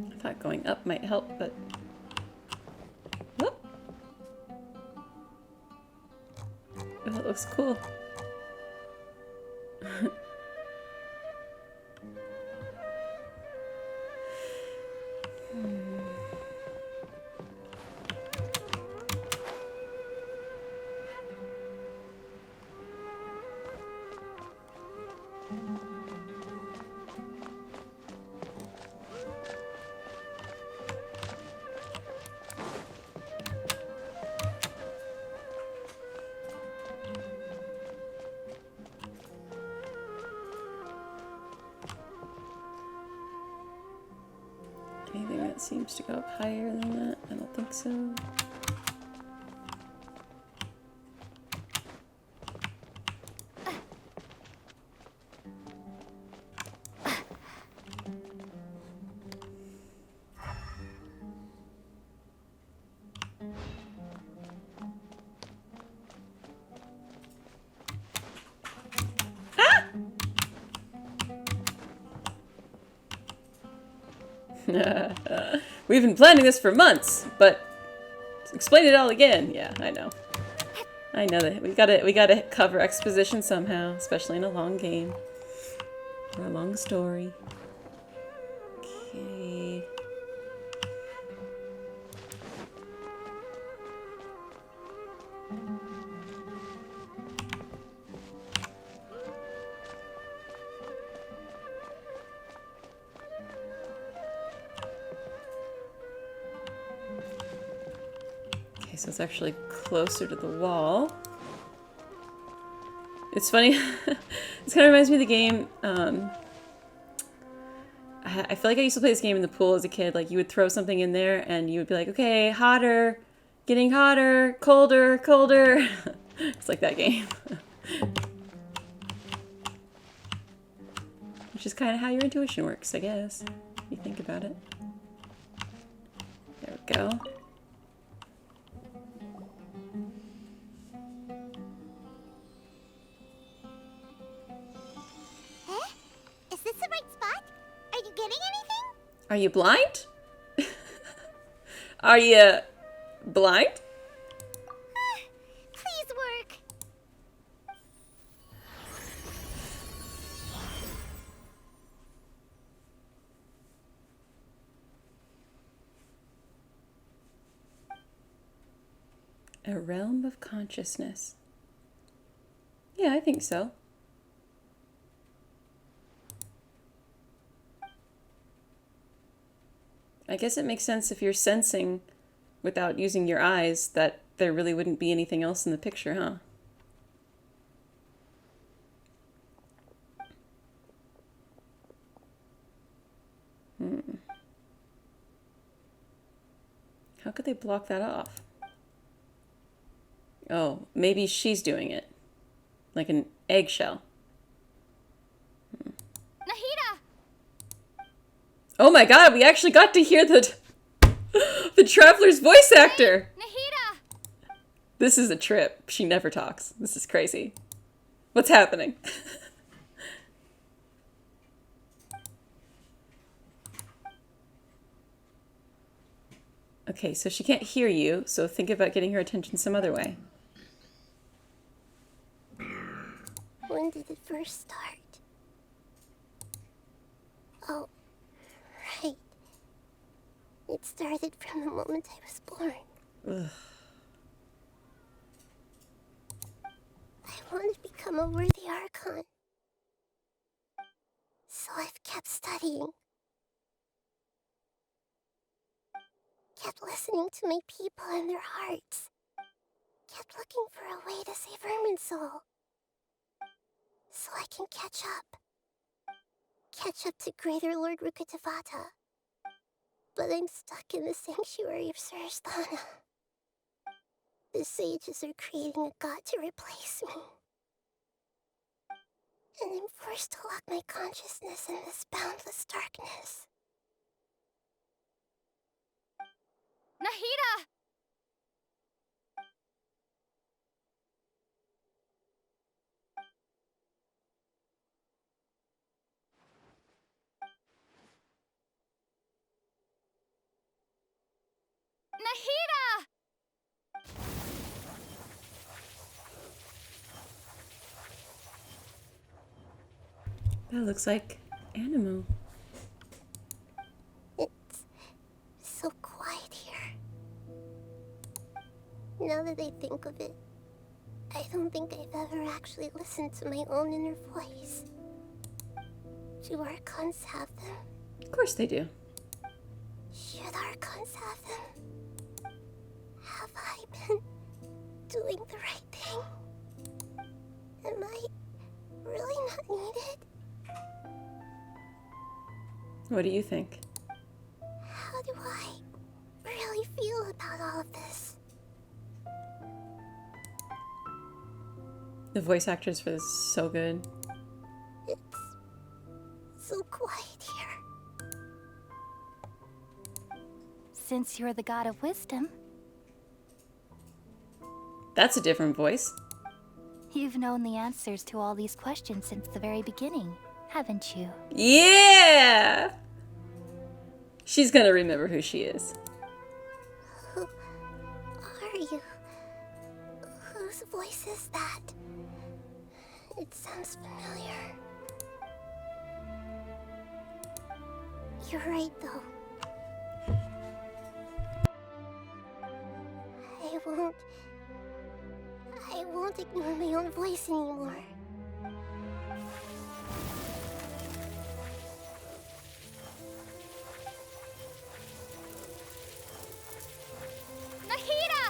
I thought going up might help, but... Whoop. Oh, that looks cool. Anything that seems to go up higher than that? I don't think so. We've been planning this for months, but explain it all again. Yeah, I know. I know that we gotta cover exposition somehow, especially in a long game or a long story. Okay. So it's actually closer to the wall. It's funny. This kind of reminds me of the game. I feel like I used to play this game in the pool as a kid. Like you would throw something in there and you would be like, okay, hotter, getting hotter, colder, colder. It's like that game. Which is kind of how your intuition works, I guess, if you think about it. There we go. Is this the right spot? Are you getting anything? Are you blind? Are you blind? Please work. A realm of consciousness. Yeah, I think so. I guess it makes sense if you're sensing without using your eyes that there really wouldn't be anything else in the picture, huh? How could they block that off? Oh, maybe she's doing it. Like an eggshell. Nahida! Oh my god, we actually got to hear the Traveler's voice actor! Nahida! This is a trip. She never talks. This is crazy. What's happening? Okay, so she can't hear you, so think about getting her attention some other way. When did it first start? Oh, right. It started from the moment I was born. Ugh. I want to become a worthy Archon. So I've kept studying. Kept listening to my people and their hearts. Kept looking for a way to save Irminsul. So I can catch up. Catch up to Greater Lord Rukkhadevata. But I'm stuck in the sanctuary of Surasthana. The sages are creating a god to replace me. And I'm forced to lock my consciousness in this boundless darkness. Nahida! Nahida! That looks like Animo. It's so quiet here. Now that I think of it, I don't think I've ever actually listened to my own inner voice. Do Archons have them? Of course they do. Should Archons have them? Have I been doing the right thing? Am I really not needed? What do you think? How do I really feel about all of this? The voice actors for this is so good. It's so quiet here. Since you're the god of wisdom, That's a different voice. you've known the answers to all these questions since the very beginning, haven't you? Yeah! She's gonna remember who she is. Who are you? Whose voice is that? It sounds familiar. You're right, though. I won't ignore my own voice anymore. Nahida!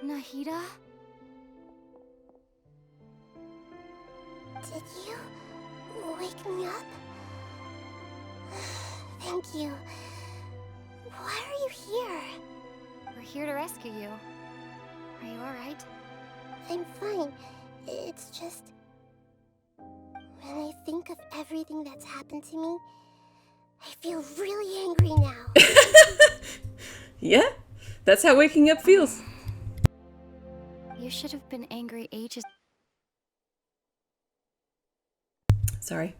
Nahida? Did you wake me up? Thank you. Why are you here? We're here to rescue you. Are you alright? I'm fine. It's just... when I think of everything that's happened to me, I feel really angry now. Yeah, that's how waking up feels. You should have been angry ages. Sorry.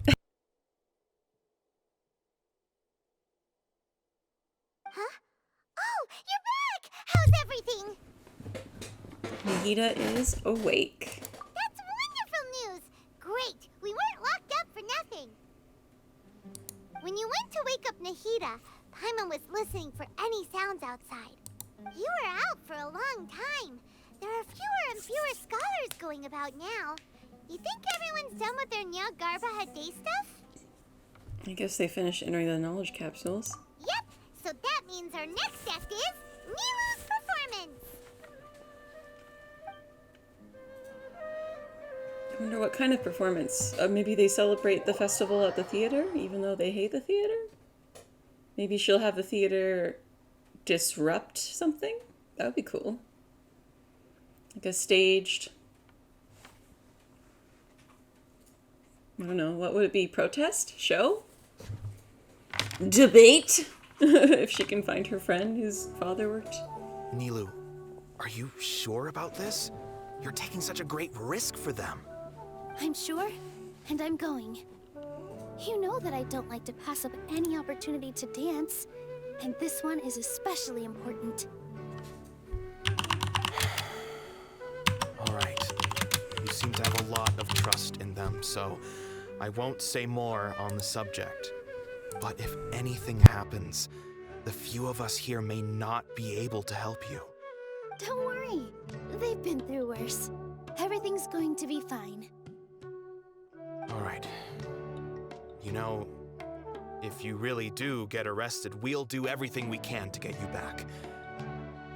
Huh? Oh, you're back! How's everything? Nahida is awake. That's wonderful news! Great! We weren't locked up for nothing! When you went to wake up Nahida, Paimon was listening for any sounds outside. You were out for a long time. There are fewer and fewer scholars going about now. You think everyone's done with their Jnagarbha day stuff? I guess they finished entering the knowledge capsules. Yep, so that means our next act is Nilu's performance. I wonder what kind of performance. Maybe they celebrate the festival at the theater, even though they hate the theater? Maybe she'll have the theater disrupt something? That would be cool. Like a staged... I don't know, what would it be? Protest? Show? Debate? If she can find her friend whose father worked. Nilu, are you sure about this? You're taking such a great risk for them. I'm sure, and I'm going. You know that I don't like to pass up any opportunity to dance, and this one is especially important. All right. You seem to have a lot of trust in them, so I won't say more on the subject. But if anything happens, the few of us here may not be able to help you. Don't worry. They've been through worse. Everything's going to be fine. All right. You know, if you really do get arrested, we'll do everything we can to get you back.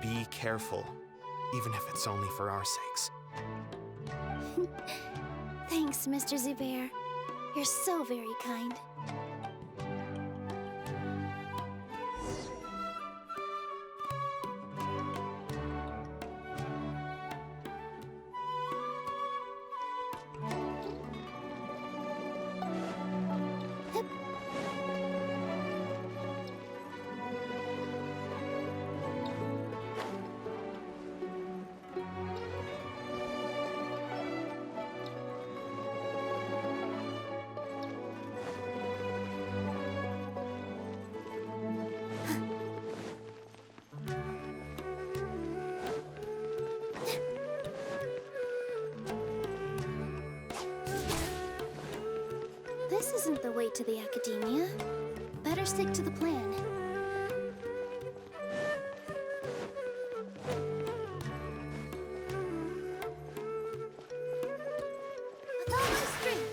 Be careful, even if it's only for our sakes. Thanks, Mr. Zubair. You're so very kind. This isn't the way to the academia. Better stick to the plan. With all my strength.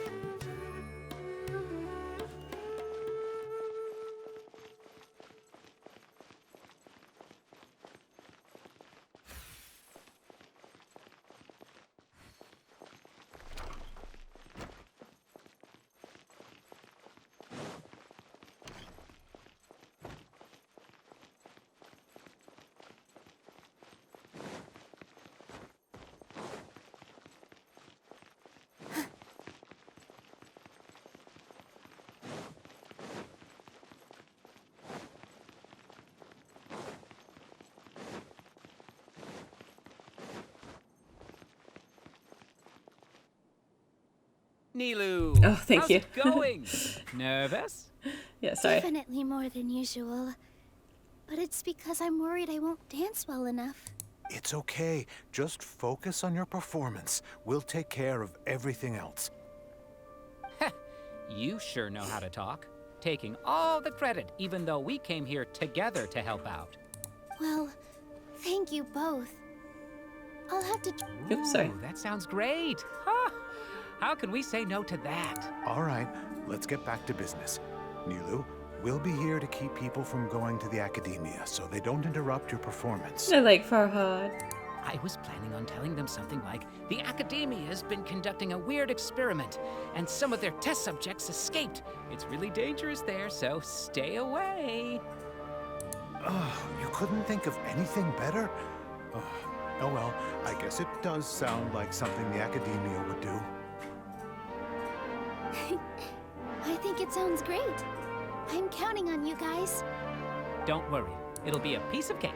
Nilu! Oh, thank how's you. it going? Nervous? Yeah, sorry. Definitely more than usual. But it's because I'm worried I won't dance well enough. It's okay. Just focus on your performance. We'll take care of everything else. You sure know how to talk. Taking all the credit, even though we came here together to help out. Well, thank you both. I'll have to... Oops, sorry. Ooh, that sounds great. Huh. How can we say no to that? All right, let's get back to business. Nilu, we'll be here to keep people from going to the academia so they don't interrupt your performance. I like Farhad. I was planning on telling them something like, the academia has been conducting a weird experiment, and some of their test subjects escaped. It's really dangerous there, so stay away. You couldn't think of anything better? Oh well, I guess it does sound like something the academia would do. I think it sounds great. I'm counting on you guys. Don't worry, it'll be a piece of cake.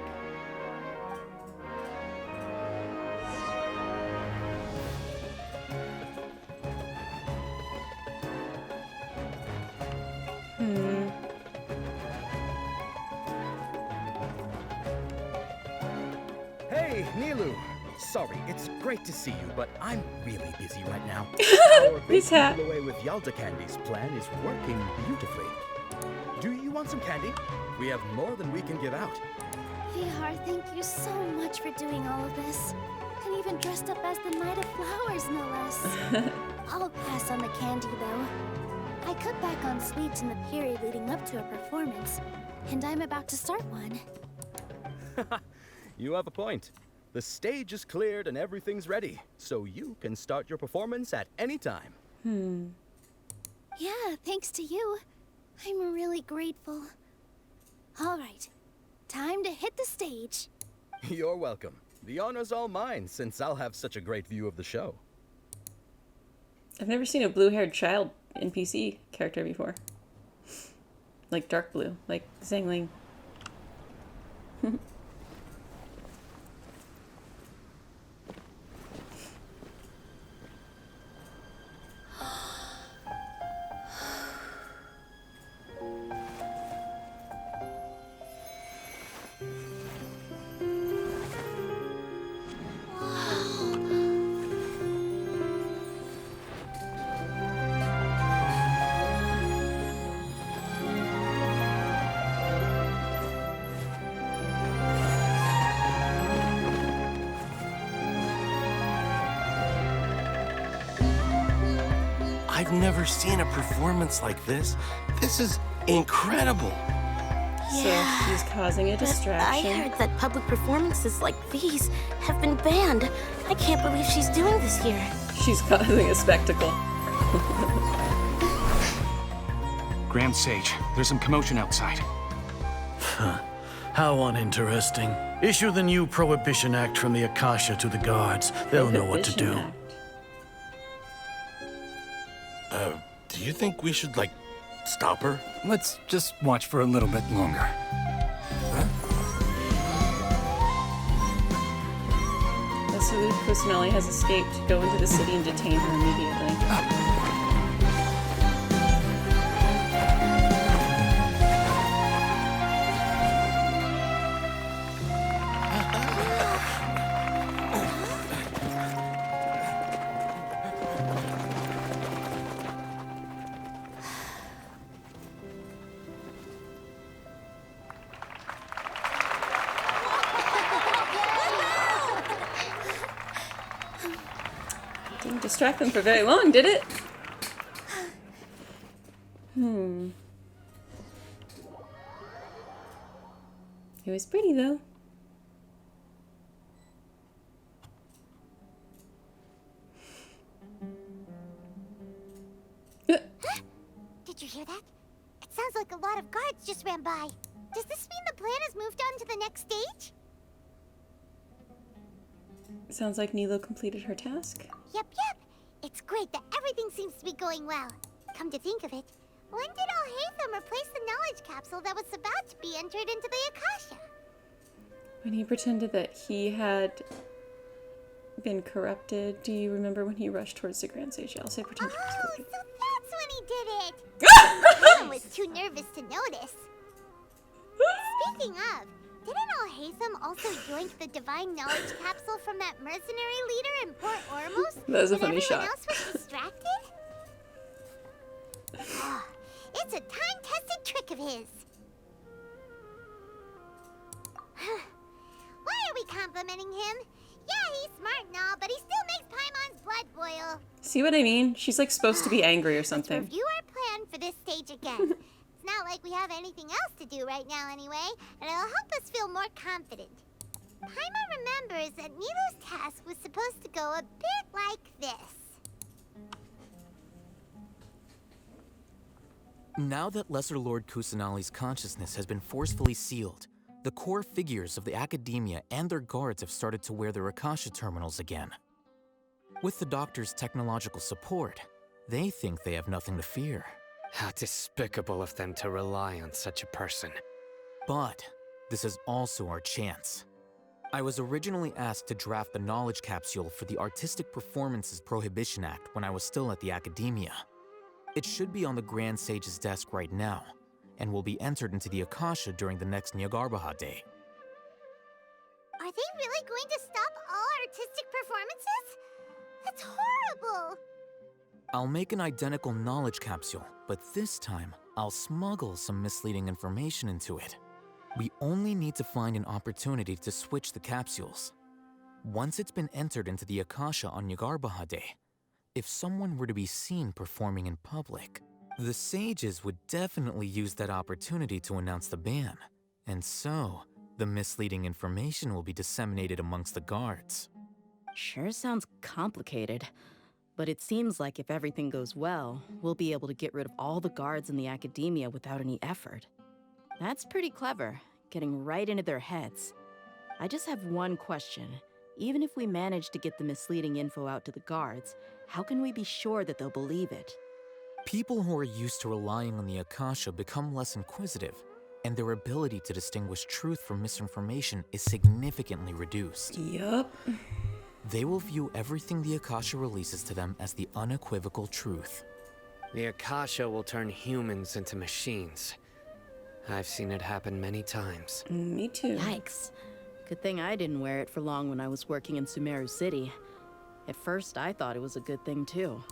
Hey, Nilu! Sorry, it's great to see you, but I'm really busy right now. Our His big hat. giveaway away with Yalda Candy's plan is working beautifully. Do you want some candy? We have more than we can give out. Vihar, thank you so much for doing all of this. And even dressed up as the Knight of Flowers, no less. I'll pass on the candy, though. I cut back on sweets in the period leading up to a performance, and I'm about to start one. You have a point. The stage is cleared and everything's ready, so you can start your performance at any time. Yeah, thanks to you. I'm really grateful. All right, time to hit the stage. You're welcome. The honor's all mine, since I'll have such a great view of the show. I've never seen a blue-haired child NPC character before. Like dark blue, like Zhangling. I've never seen a performance like this. This is incredible. Yeah, so he's causing a distraction. I heard that public performances like these have been banned. I can't believe she's doing this here. She's causing a spectacle. Grand Sage, there's some commotion outside. How uninteresting. Issue the new Prohibition Act from the Akasha to the guards. They'll know what to do. Do you think we should, like, stop her? Let's just watch for a little bit longer. Leslie Kusanali has escaped. Go into the city and detain her immediately. Didn't distract them for very long, did it? It was pretty, though. Did you hear that? It sounds like a lot of guards just ran by. Does this mean the plan has moved on to the next stage? Sounds like Nilo completed her task. Yep. It's great that everything seems to be going well. Come to think of it, when did Alhaitham replace the knowledge capsule that was about to be entered into the Akasha? When he pretended that he had been corrupted. Do you remember when he rushed towards the Grand Sage? I'll say pretend he was corrupted. So that's when he did it! Paimon was too nervous to notice. Speaking of, didn't Alhaitham also yoink the divine knowledge capsule from that mercenary leader in Port Ormos? That was a funny shot. Everyone else was distracted? It's a time-tested trick of his. Why are we complimenting him? Yeah, he's smart and all, but he still makes Paimon's blood boil. See what I mean? She's like supposed to be angry or something. Let's review our plan for this stage again. It's not like we have anything else to do right now anyway, and it'll help us feel more confident. Paimon remembers that Nilo's task was supposed to go a bit like this. Now that Lesser Lord Kusanali's consciousness has been forcefully sealed, the core figures of the academia and their guards have started to wear their Akasha terminals again. With the doctor's technological support, they think they have nothing to fear. How despicable of them to rely on such a person. But this is also our chance. I was originally asked to draft the knowledge capsule for the Artistic Performances Prohibition Act when I was still at the academia. It should be on the Grand Sage's desk right now, and will be entered into the Akasha during the next Jnagarbha day. Are they really going to stop all artistic performances? That's horrible! I'll make an identical knowledge capsule, but this time, I'll smuggle some misleading information into it. We only need to find an opportunity to switch the capsules. Once it's been entered into the Akasha on Jnagarbha Day, if someone were to be seen performing in public, the sages would definitely use that opportunity to announce the ban. And so, the misleading information will be disseminated amongst the guards. Sure sounds complicated, but it seems like if everything goes well, we'll be able to get rid of all the guards in the academia without any effort. That's pretty clever, getting right into their heads. I just have one question. Even if we manage to get the misleading info out to the guards, how can we be sure that they'll believe it? People who are used to relying on the Akasha become less inquisitive, and their ability to distinguish truth from misinformation is significantly reduced. Yup. They will view everything the Akasha releases to them as the unequivocal truth. The Akasha will turn humans into machines. I've seen it happen many times. Me too. Yikes. Good thing I didn't wear it for long when I was working in Sumeru City. At first, I thought it was a good thing too.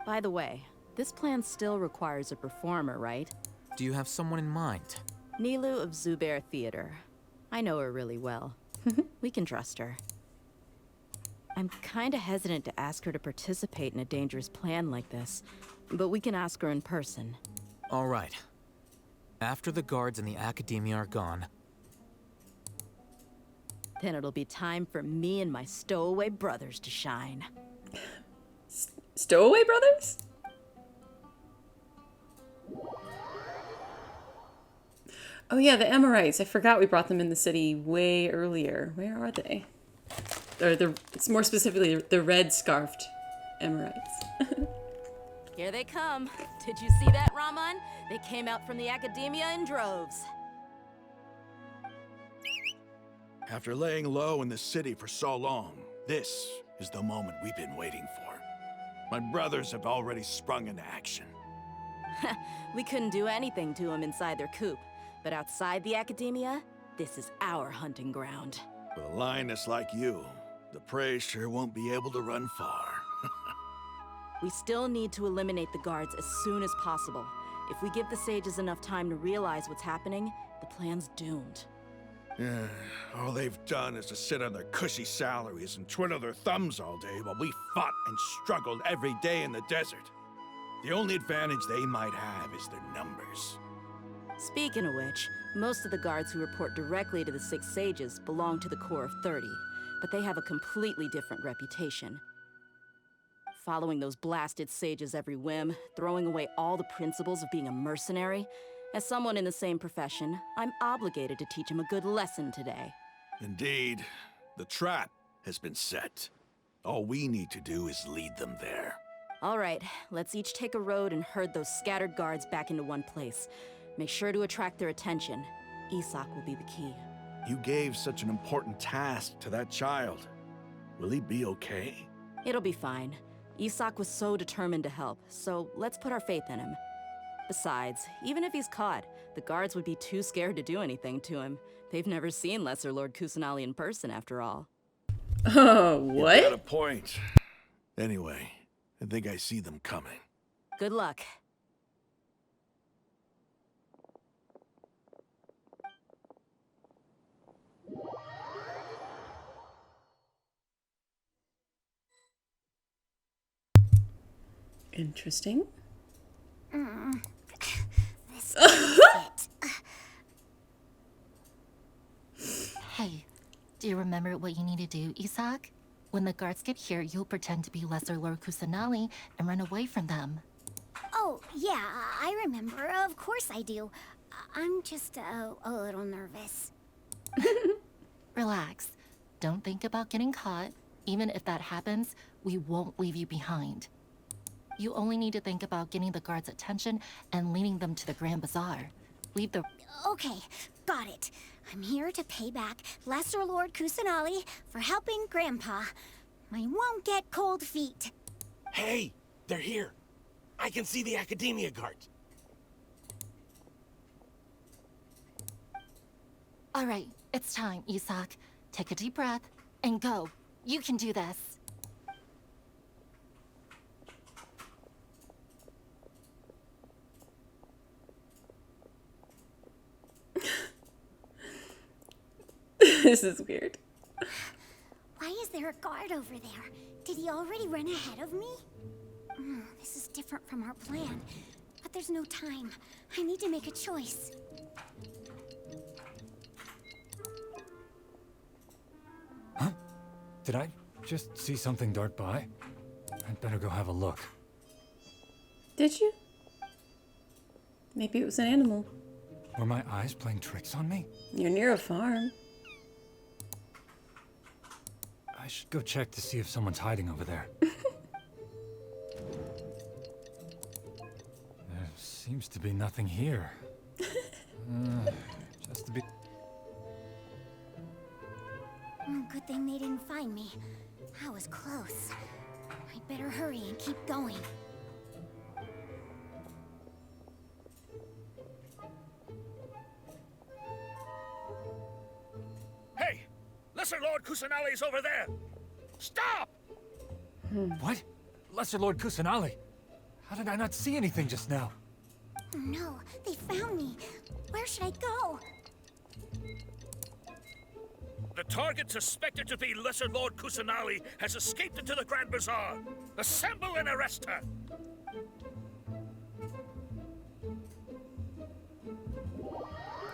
By the way, this plan still requires a performer, right? Do you have someone in mind? Nilu of Zubair Theater. I know her really well. We can trust her. I'm kinda hesitant to ask her to participate in a dangerous plan like this, but we can ask her in person. All right. After the guards and the academia are gone, then it'll be time for me and my stowaway brothers to shine. Stowaway brothers? Oh yeah, the Amorites. I forgot we brought them in the city way earlier. Where are they? Or it's more specifically the red scarfed Amorites. Here they come. Did you see that, Raman? They came out from the academia in droves. After laying low in the city for so long, this is the moment we've been waiting for. My brothers have already sprung into action. We couldn't do anything to them inside their coop, but outside the academia, this is our hunting ground. With a lioness like you, the prey sure won't be able to run far. We still need to eliminate the guards as soon as possible. If we give the sages enough time to realize what's happening, the plan's doomed. Yeah, all they've done is to sit on their cushy salaries and twiddle their thumbs all day while we fought and struggled every day in the desert. The only advantage they might have is their numbers. Speaking of which, most of the guards who report directly to the Six Sages belong to the Corps of 30, but they have a completely different reputation. Following those blasted sages every whim, throwing away all the principles of being a mercenary. As someone in the same profession, I'm obligated to teach them a good lesson today. Indeed, the trap has been set. All we need to do is lead them there. All right, let's each take a road and herd those scattered guards back into one place. Make sure to attract their attention. Isak will be the key. You gave such an important task to that child. Will he be okay? It'll be fine. Isak was so determined to help, so let's put our faith in him. Besides, even if he's caught, the guards would be too scared to do anything to him. They've never seen Lesser Lord Kusanali in person, after all. Oh, what? You got a point. Anyway, I think I see them coming. Good luck. Interesting. This is it. Hey, do you remember what you need to do, Isak? When the guards get here, you'll pretend to be Lesser Lord Kusanali and run away from them. Oh, yeah, I remember. Of course I do. I'm just a little nervous. Relax. Don't think about getting caught. Even if that happens, we won't leave you behind. You only need to think about getting the guards' attention and leading them to the Grand Bazaar. Leave the... Okay, got it. I'm here to pay back Lesser Lord Kusanali for helping Grandpa. I won't get cold feet. Hey, they're here. I can see the academia guards. All right, it's time, Isak. Take a deep breath and go. You can do this. This is weird. Why is there there a guard over there? Did he already run ahead of me? This is different from our plan. But there's no time. I need to make a choice. Huh? Did I just see something dart by? I'd better go have a look. Did you? Maybe it was an animal. Were my eyes playing tricks on me? You're near a farm. I should go check to see if someone's hiding over there. There seems to be nothing here. Just to be... Good thing they didn't find me. I was close. I'd better hurry and keep going. Hey! Lesser Lord Kusanali's over there! Stop! What? Lesser Lord Kusanali? How did I not see anything just now? Oh no, they found me. Where should I go? The target suspected to be Lesser Lord Kusanali has escaped into the Grand Bazaar. Assemble and arrest her!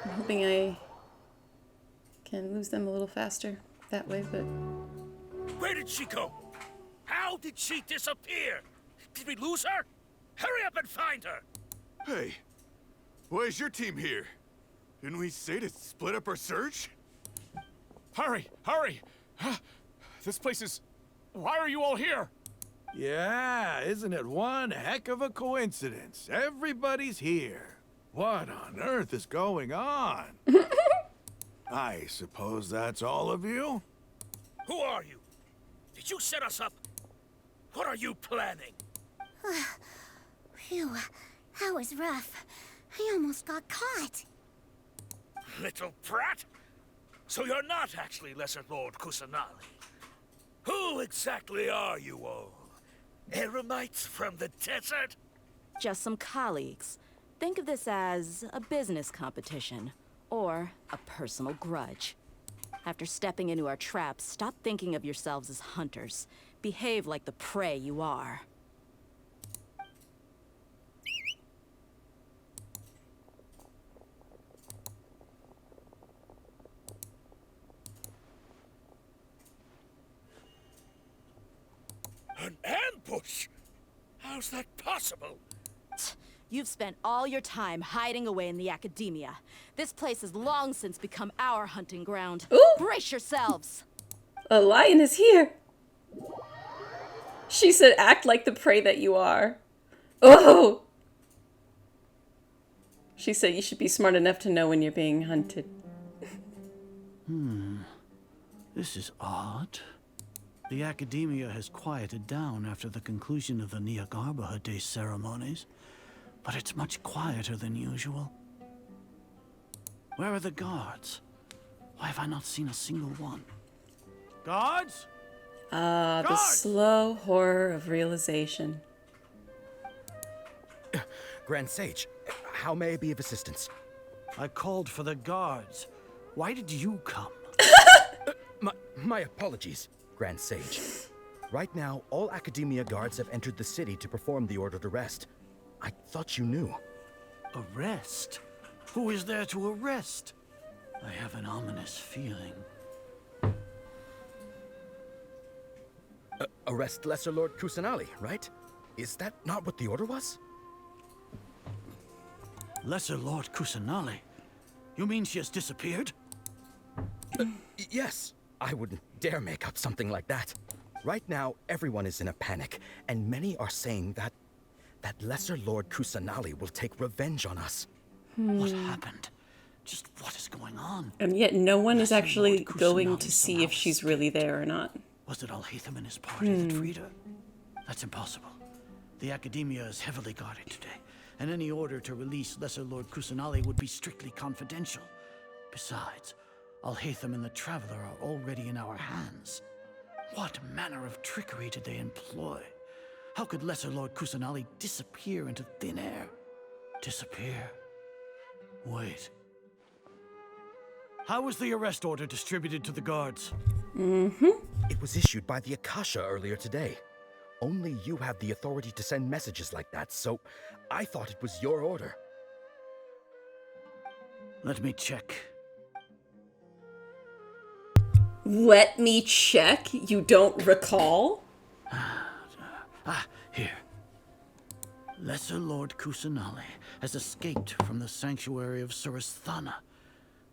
I'm hoping I can lose them a little faster that way, but... Where did she go? How did she disappear? Did we lose her? Hurry up and find her! Hey, why is your team here? Didn't we say to split up our search? Hurry! Hurry! This place is... Why are you all here? Yeah, isn't it one heck of a coincidence? Everybody's here. What on earth is going on? I suppose that's all of you? Who are you? Did you set us up? What are you planning? Phew, that was rough. I almost got caught. Little brat? So you're not actually Lesser Lord Kusanali. Who exactly are you all? Eremites from the desert? Just some colleagues. Think of this as a business competition, or a personal grudge. After stepping into our traps, stop thinking of yourselves as hunters. Behave like the prey you are. An ambush? How's that possible? You've spent all your time hiding away in the academia. This place has long since become our hunting ground. Ooh. Brace yourselves! A lion is here! She said, act like the prey that you are. Oh! She said you should be smart enough to know when you're being hunted. This is odd. The academia has quieted down after the conclusion of the Jnagarbha Day ceremonies, but it's much quieter than usual. Where are the guards? Why have I not seen a single one? Guards? The Guards! slow horror of realization. Grand Sage, how may I be of assistance? I called for the guards. Why did you come? My apologies, Grand Sage. Right now, all Academia guards have entered the city to perform the ordered arrest. I thought you knew. Arrest? Who is there to arrest? I have an ominous feeling. Arrest Lesser Lord Kusanali, right? Is that not what the order was? Lesser Lord Kusanali? You mean she has disappeared? Yes. I wouldn't dare make up something like that. Right now, everyone is in a panic, and many are saying that Lesser Lord Kusanali will take revenge on us. What happened? Just what is going on? And yet no one is actually going to see if she's really there or not. Was it Alhaitham and his party that freed her? That's impossible. The Academia is heavily guarded today, and any order to release Lesser Lord Kusanali would be strictly confidential. Besides, Alhaitham and the Traveler are already in our hands. What manner of trickery did they employ? How could Lesser Lord Kusanali disappear into thin air? Disappear? Wait. How was the arrest order distributed to the guards? It was issued by the Akasha earlier today. Only you have the authority to send messages like that, so I thought it was your order. Let me check. Let me check? You don't recall? Here. Lesser Lord Kusanali has escaped from the sanctuary of Surasthana.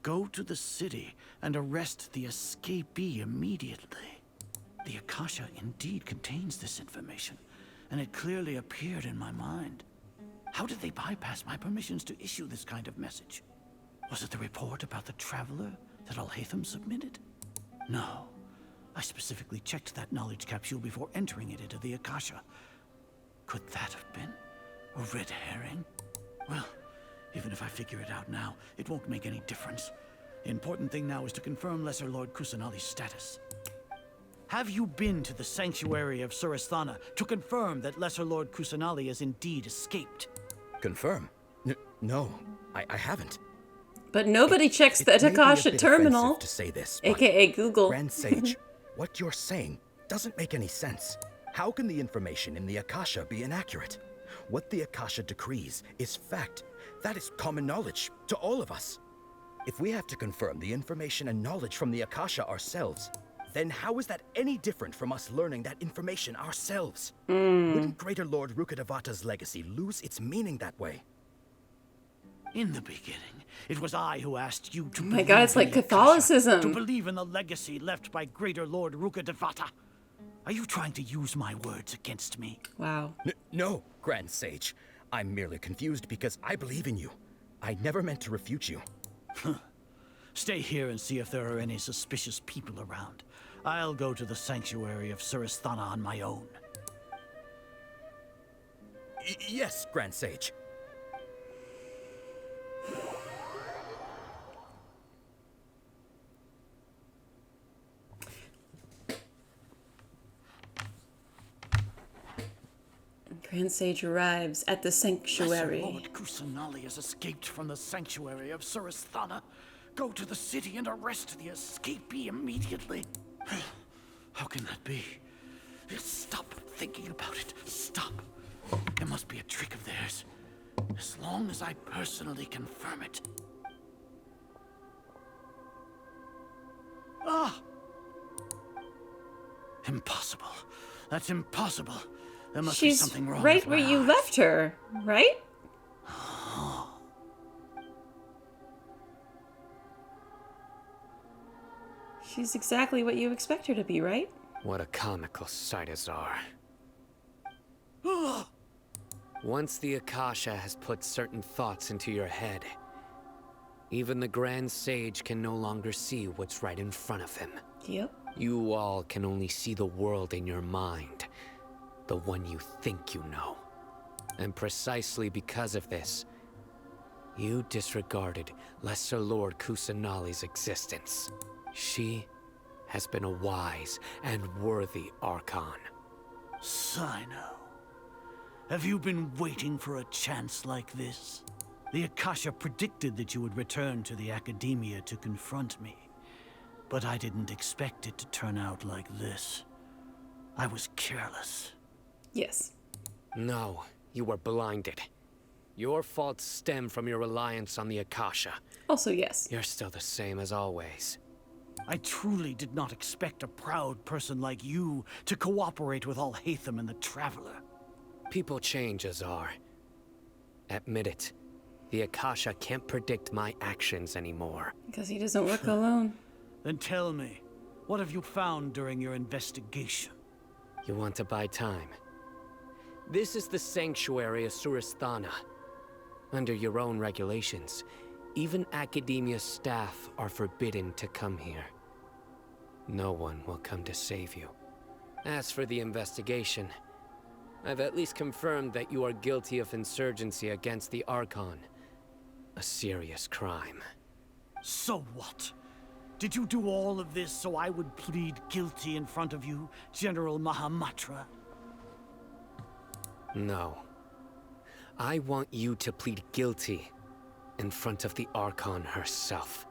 Go to the city and arrest the escapee immediately. The Akasha indeed contains this information, and it clearly appeared in my mind. How did they bypass my permissions to issue this kind of message? Was it the report about the traveler that Alhaitham submitted? No. I specifically checked that knowledge capsule before entering it into the Akasha. Could that have been a red herring? Well, even if I figure it out now, it won't make any difference. The important thing now is to confirm Lesser Lord Kusanali's status. Have you been to the sanctuary of Surasthana to confirm that Lesser Lord Kusanali has indeed escaped? Confirm? No, I haven't. But nobody checks the Akasha terminal, to say this, aka Google. Grand Sage, what you're saying doesn't make any sense. How can the information in the Akasha be inaccurate? What the Akasha decrees is fact. That is common knowledge to all of us. If we have to confirm the information and knowledge from the Akasha ourselves, then how is that any different from us learning that information ourselves? Wouldn't Greater Lord Rukkhadevata's legacy lose its meaning that way? In the beginning, it was I who asked you to Oh my god, it's like Catholicism. to believe in the legacy left by Greater Lord Rukkhadevata. Are you trying to use my words against me? Wow. No, Grand Sage. I'm merely confused because I believe in you. I never meant to refute you. Stay here and see if there are any suspicious people around. I'll go to the sanctuary of Surasthana on my own. Yes, Grand Sage. Grand Sage arrives at the sanctuary. Lesser Lord Kusanali has escaped from the sanctuary of Surasthana. Go to the city and arrest the escapee immediately. How can that be? Stop thinking about it. Stop. It must be a trick of theirs. As long as I personally confirm it. Ah! Impossible. That's impossible. There must be something wrong. She's right where you left her, right? She's exactly what you expect her to be, right? What a comical sight, Azar. Once the Akasha has put certain thoughts into your head, even the Grand Sage can no longer see what's right in front of him. Yep. You all can only see the world in your mind, the one you think you know. And precisely because of this, you disregarded Lesser Lord Kusanali's existence. She has been a wise and worthy Archon. Sino, have you been waiting for a chance like this? The Akasha predicted that you would return to the Academia to confront me. But I didn't expect it to turn out like this. I was careless. Yes. No, you were blinded. Your faults stem from your reliance on the Akasha. Also, yes. You're still the same as always. I truly did not expect a proud person like you to cooperate with Alhaitham and the Traveler. People change, Azar. Admit it. The Akasha can't predict my actions anymore. Because he doesn't work alone. Then tell me, what have you found during your investigation? You want to buy time? This is the sanctuary of Surasthana. Under your own regulations, even Academia staff are forbidden to come here. No one will come to save you. As for the investigation, I've at least confirmed that you are guilty of insurgency against the Archon. A serious crime. So what? Did you do all of this so I would plead guilty in front of you, General Mahamatra? No. I want you to plead guilty in front of the Archon herself.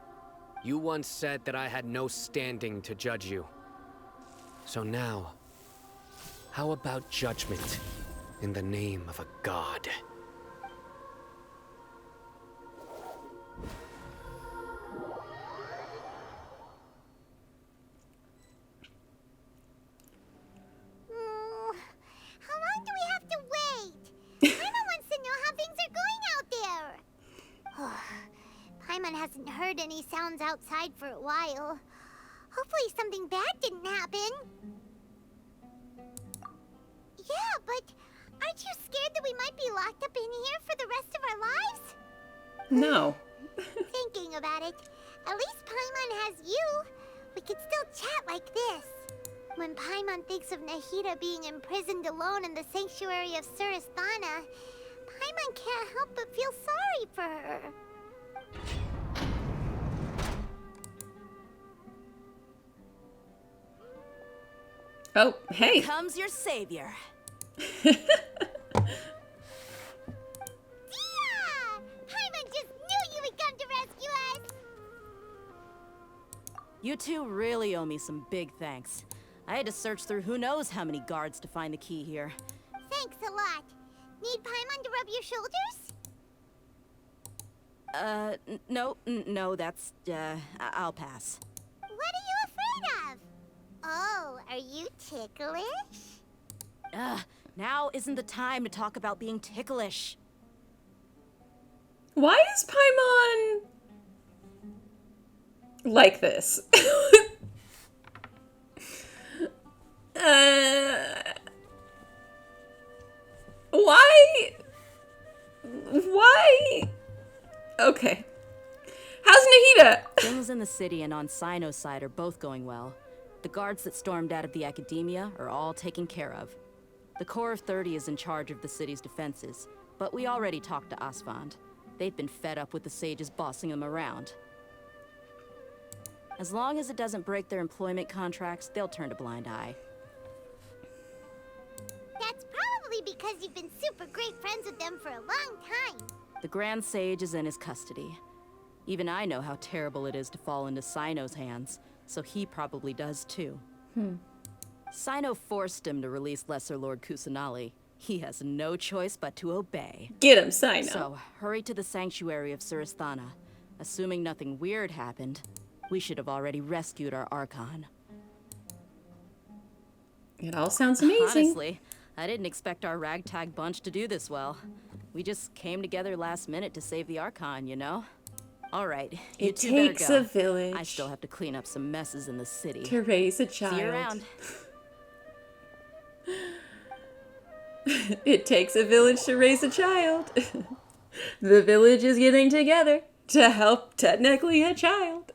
You once said that I had no standing to judge you, So now, how about judgment in the name of a god? How long do we have to wait? Paimon wants to know how things are going out there. Paimon hasn't heard any sounds outside for a while. Hopefully something bad didn't happen. Yeah, but aren't you scared that we might be locked up in here for the rest of our lives? No. Thinking about it, at least Paimon has you. We could still chat like this. When Paimon thinks of Nahida being imprisoned alone in the sanctuary of Surasthana, Paimon can't help but feel sorry for her. Oh, hey. Here comes your savior. Paimon just knew you would come to rescue us! You two really owe me some big thanks. I had to search through who knows how many guards to find the key here. Thanks a lot. Need Paimon to rub your shoulders? No, that's, I'll pass. What are you afraid of? Oh, are you ticklish? Now isn't the time to talk about being ticklish. Why is Paimon like this? Why? Okay. How's Nahida? Things in the city and on Sino's side are both going well. The guards that stormed out of the academia are all taken care of. The Corps of 30 is in charge of the city's defenses, but we already talked to Asfand. They've been fed up with the sages bossing them around. As long as it doesn't break their employment contracts, they'll turn a blind eye. That's probably because you've been super great friends with them for a long time. The Grand Sage is in his custody. Even I know how terrible it is to fall into Sino's hands, so he probably does too. Sino forced him to release Lesser Lord Kusanali. He has no choice but to obey. Get him, Sino. So, hurry to the sanctuary of Surasthana. Assuming nothing weird happened, we should have already rescued our Archon. It all sounds amazing. Honestly, I didn't expect our ragtag bunch to do this well. We just came together last minute to save the Archon, you know? All right, you It two better takes go. a village I still have to clean up some messes in the city. to raise a child. See you around. It takes a village to raise a child. The village is getting together to help technically a child.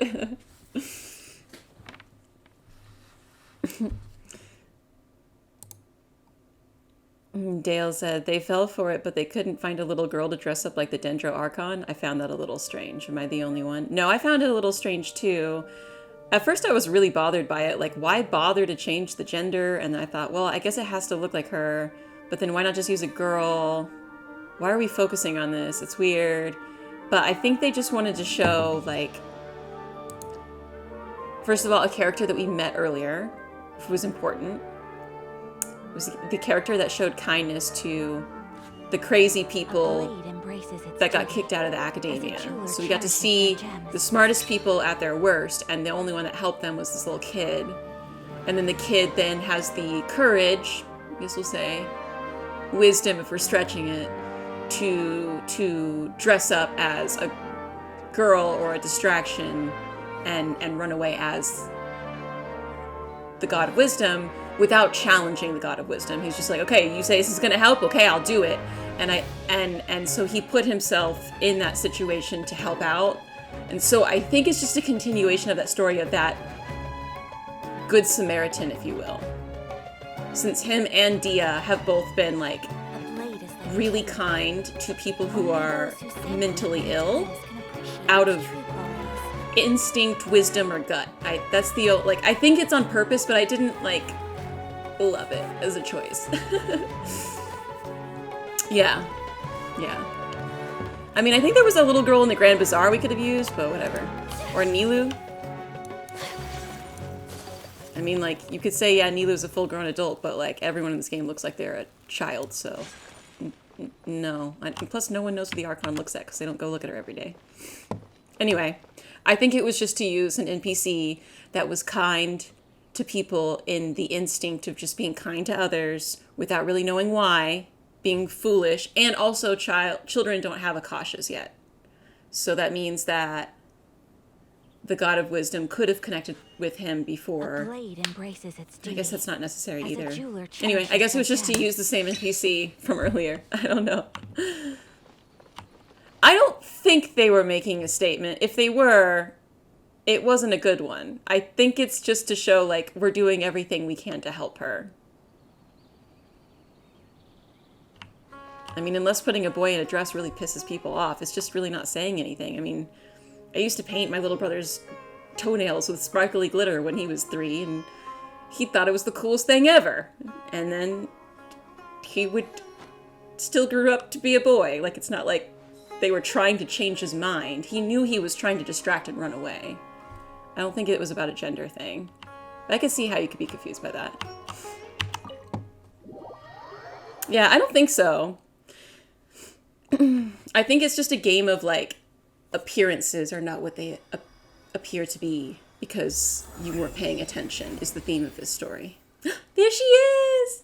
Dale said, they fell for it, but they couldn't find a little girl to dress up like the Dendro Archon. I found that a little strange. Am I the only one? No, I found it a little strange too. At first I was really bothered by it. Like, why bother to change the gender? And then I thought, well, I guess it has to look like her. But then why not just use a girl? Why are we focusing on this? It's weird. But I think they just wanted to show, like, first of all, a character that we met earlier, who was important. It was the character that showed kindness to the crazy people that got kicked out of the academia. So we got to see the smartest people at their worst, and the only one that helped them was this little kid. And then the kid then has the courage, I guess we'll say, wisdom if we're stretching it, to dress up as a girl or a distraction and run away as the God of Wisdom without challenging the God of Wisdom. He's just like, okay, you say this is gonna help, okay, I'll do it. And so he put himself in that situation to help out. And so I think it's just a continuation of that story of that Good Samaritan, if you will. Since him and Dia have both been like really kind to people who are mentally ill out of instinct, wisdom, or gut. That's the, like, I think it's on purpose, but I didn't like love it as a choice. Yeah. I mean, I think there was a little girl in the Grand Bazaar we could have used, but whatever. Or Nilu. I mean, like, you could say, yeah, Nilu's a full-grown adult, but, like, everyone in this game looks like they're a child, so... No. Plus, no one knows what the Archon looks at, because they don't go look at her every day. Anyway, I think it was just to use an NPC that was kind to people in the instinct of just being kind to others without really knowing why, being foolish, and also children don't have Akashas yet. So that means that the God of Wisdom could have connected with him before. A blade embraces its duty. I guess that's not necessary As a either. jeweler Anyway, I guess it was cherishes just to their use the same NPC from earlier. I don't know. I don't think they were making a statement. If they were, it wasn't a good one. I think it's just to show, like, we're doing everything we can to help her. I mean, unless putting a boy in a dress really pisses people off, it's just really not saying anything. I mean, I used to paint my little brother's toenails with sparkly glitter when he was 3, and he thought it was the coolest thing ever. And then he would still grew up to be a boy. Like, it's not like they were trying to change his mind. He knew he was trying to distract and run away. I don't think it was about a gender thing. But I can see how you could be confused by that. Yeah, I don't think so. I think it's just a game of, like, appearances are not what they appear to be because you weren't paying attention is the theme of this story. There she is!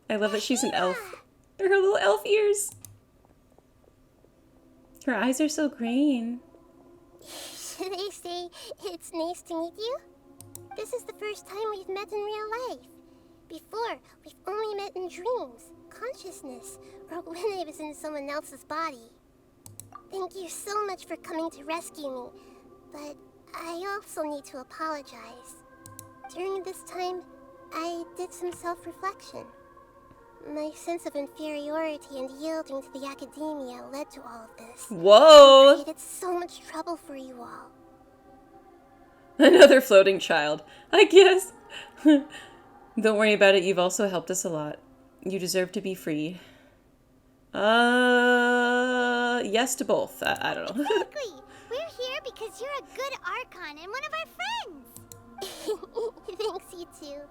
I love that she's an elf. Her little elf ears. Her eyes are so green. Should I say it's nice to meet you? This is the first time we've met in real life. Before, we've only met in dreams, consciousness, or when I was in someone else's body. Thank you so much for coming to rescue me, but I also need to apologize. During this time, I did some self-reflection. My sense of inferiority and yielding to the academia led to all of this. Whoa! It created so much trouble for you all. Another floating child. I guess. Don't worry about it. You've also helped us a lot. You deserve to be free. Yes to both. I don't know. Exactly. We're here because you're a good Archon and one of our friends. Thanks, you two.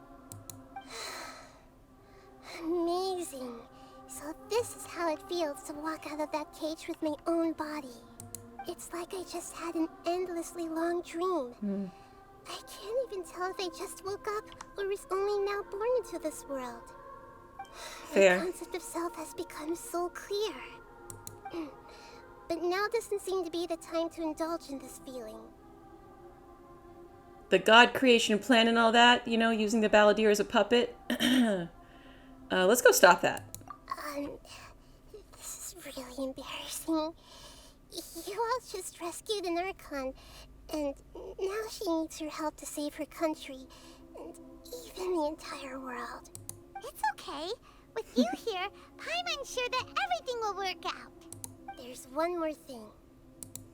Amazing. So this is how it feels to walk out of that cage with my own body. It's like I just had an endlessly long dream. I can't even tell if I just woke up or was only now born into this world. Fair. The concept of self has become so clear. But now doesn't seem to be the time to indulge in this feeling. The God creation plan and all that, you know, using the balladeer as a puppet. Let's go stop that. This is really embarrassing. You all just rescued an Archon, and now she needs your help to save her country, and even the entire world. It's okay. With you here, Paimon's sure that everything will work out. There's one more thing.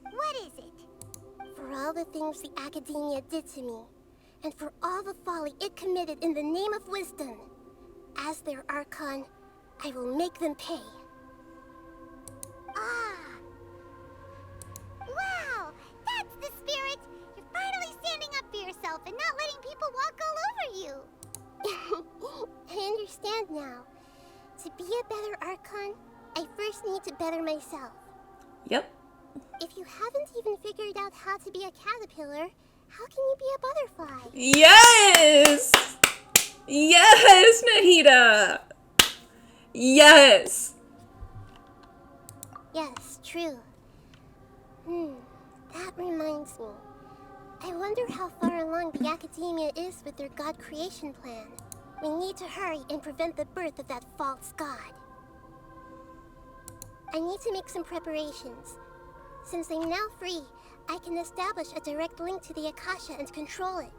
What is it? For all the things the Academia did to me, and for all the folly it committed in the name of wisdom, as their Archon, I will make them pay. Ah! Wow! That's the spirit! You're finally standing up for yourself and not letting people walk all over you! I understand now. To be a better Archon, I first need to better myself. Yep. If you haven't even figured out how to be a caterpillar, how can you be a butterfly? Yes! Yes, Nahida! Yes! Yes, true. That reminds me. I wonder how far along the Academia is with their God creation plan. We need to hurry and prevent the birth of that false god. I need to make some preparations. Since I'm now free, I can establish a direct link to the Akasha and control it.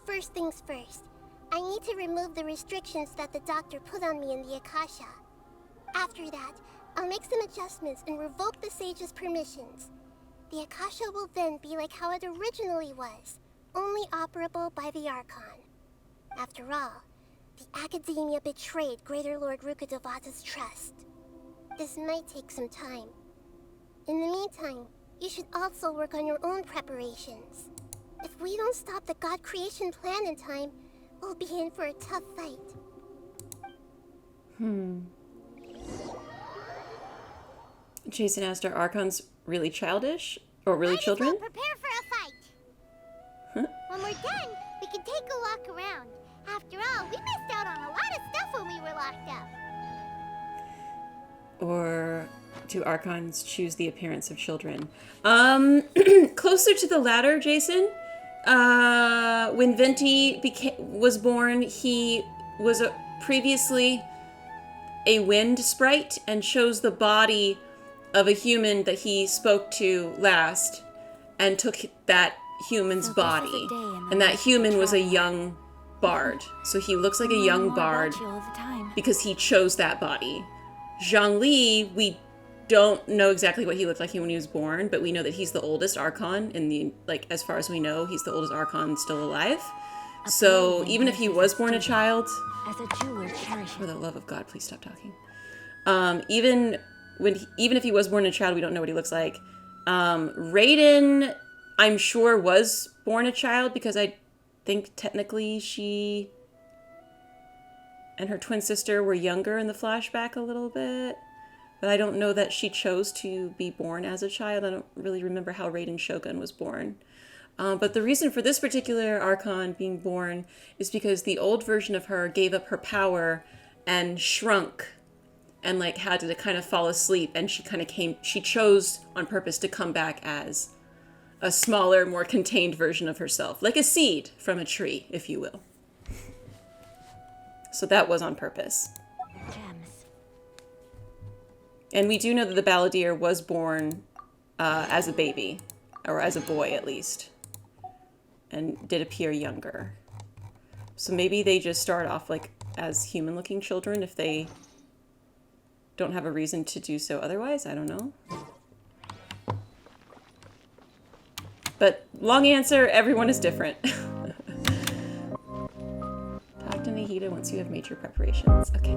First things first, I need to remove the restrictions that the doctor put on me in the Akasha. After that, I'll make some adjustments and revoke the sage's permissions. The Akasha will then be like how it originally was, only operable by the Archon. After all, the Academia betrayed Greater Lord Rukkhadevata's trust. This might take some time. In the meantime, you should also work on your own preparations. If we don't stop the God creation plan in time, we'll be in for a tough fight. Jason asked, are Archons really childish? Or really children? Prepare for a fight! When we're done, we can take a walk around. After all, we missed out on a lot of stuff when we were locked up. Or do Archons choose the appearance of children? Closer to the latter, Jason. When Venti was born, he was previously a wind sprite and chose the body of a human that he spoke to last and took that human's body. And that human was a young bard. So he looks like a young bard because he chose that body. Zhongli, we don't know exactly what he looked like when he was born, but we know that he's the oldest Archon in the, like, as far as we know, he's the oldest Archon still alive. So even if he was born a child, for the love of God, please stop talking. Even if he was born a child, we don't know what he looks like. Raiden, I'm sure, was born a child because I think technically she and her twin sister were younger in the flashback a little bit. But I don't know that she chose to be born as a child. I don't really remember how Raiden Shogun was born. But the reason for this particular Archon being born is because the old version of her gave up her power and shrunk and like had to kind of fall asleep, and she chose on purpose to come back as a smaller, more contained version of herself, like a seed from a tree, if you will. So that was on purpose. And we do know that the Balladeer was born as a baby, or as a boy at least, and did appear younger. So maybe they just start off like as human-looking children if they don't have a reason to do so otherwise. I don't know. But long answer, everyone is different. Talk to Nahida once you have made your preparations. Okay.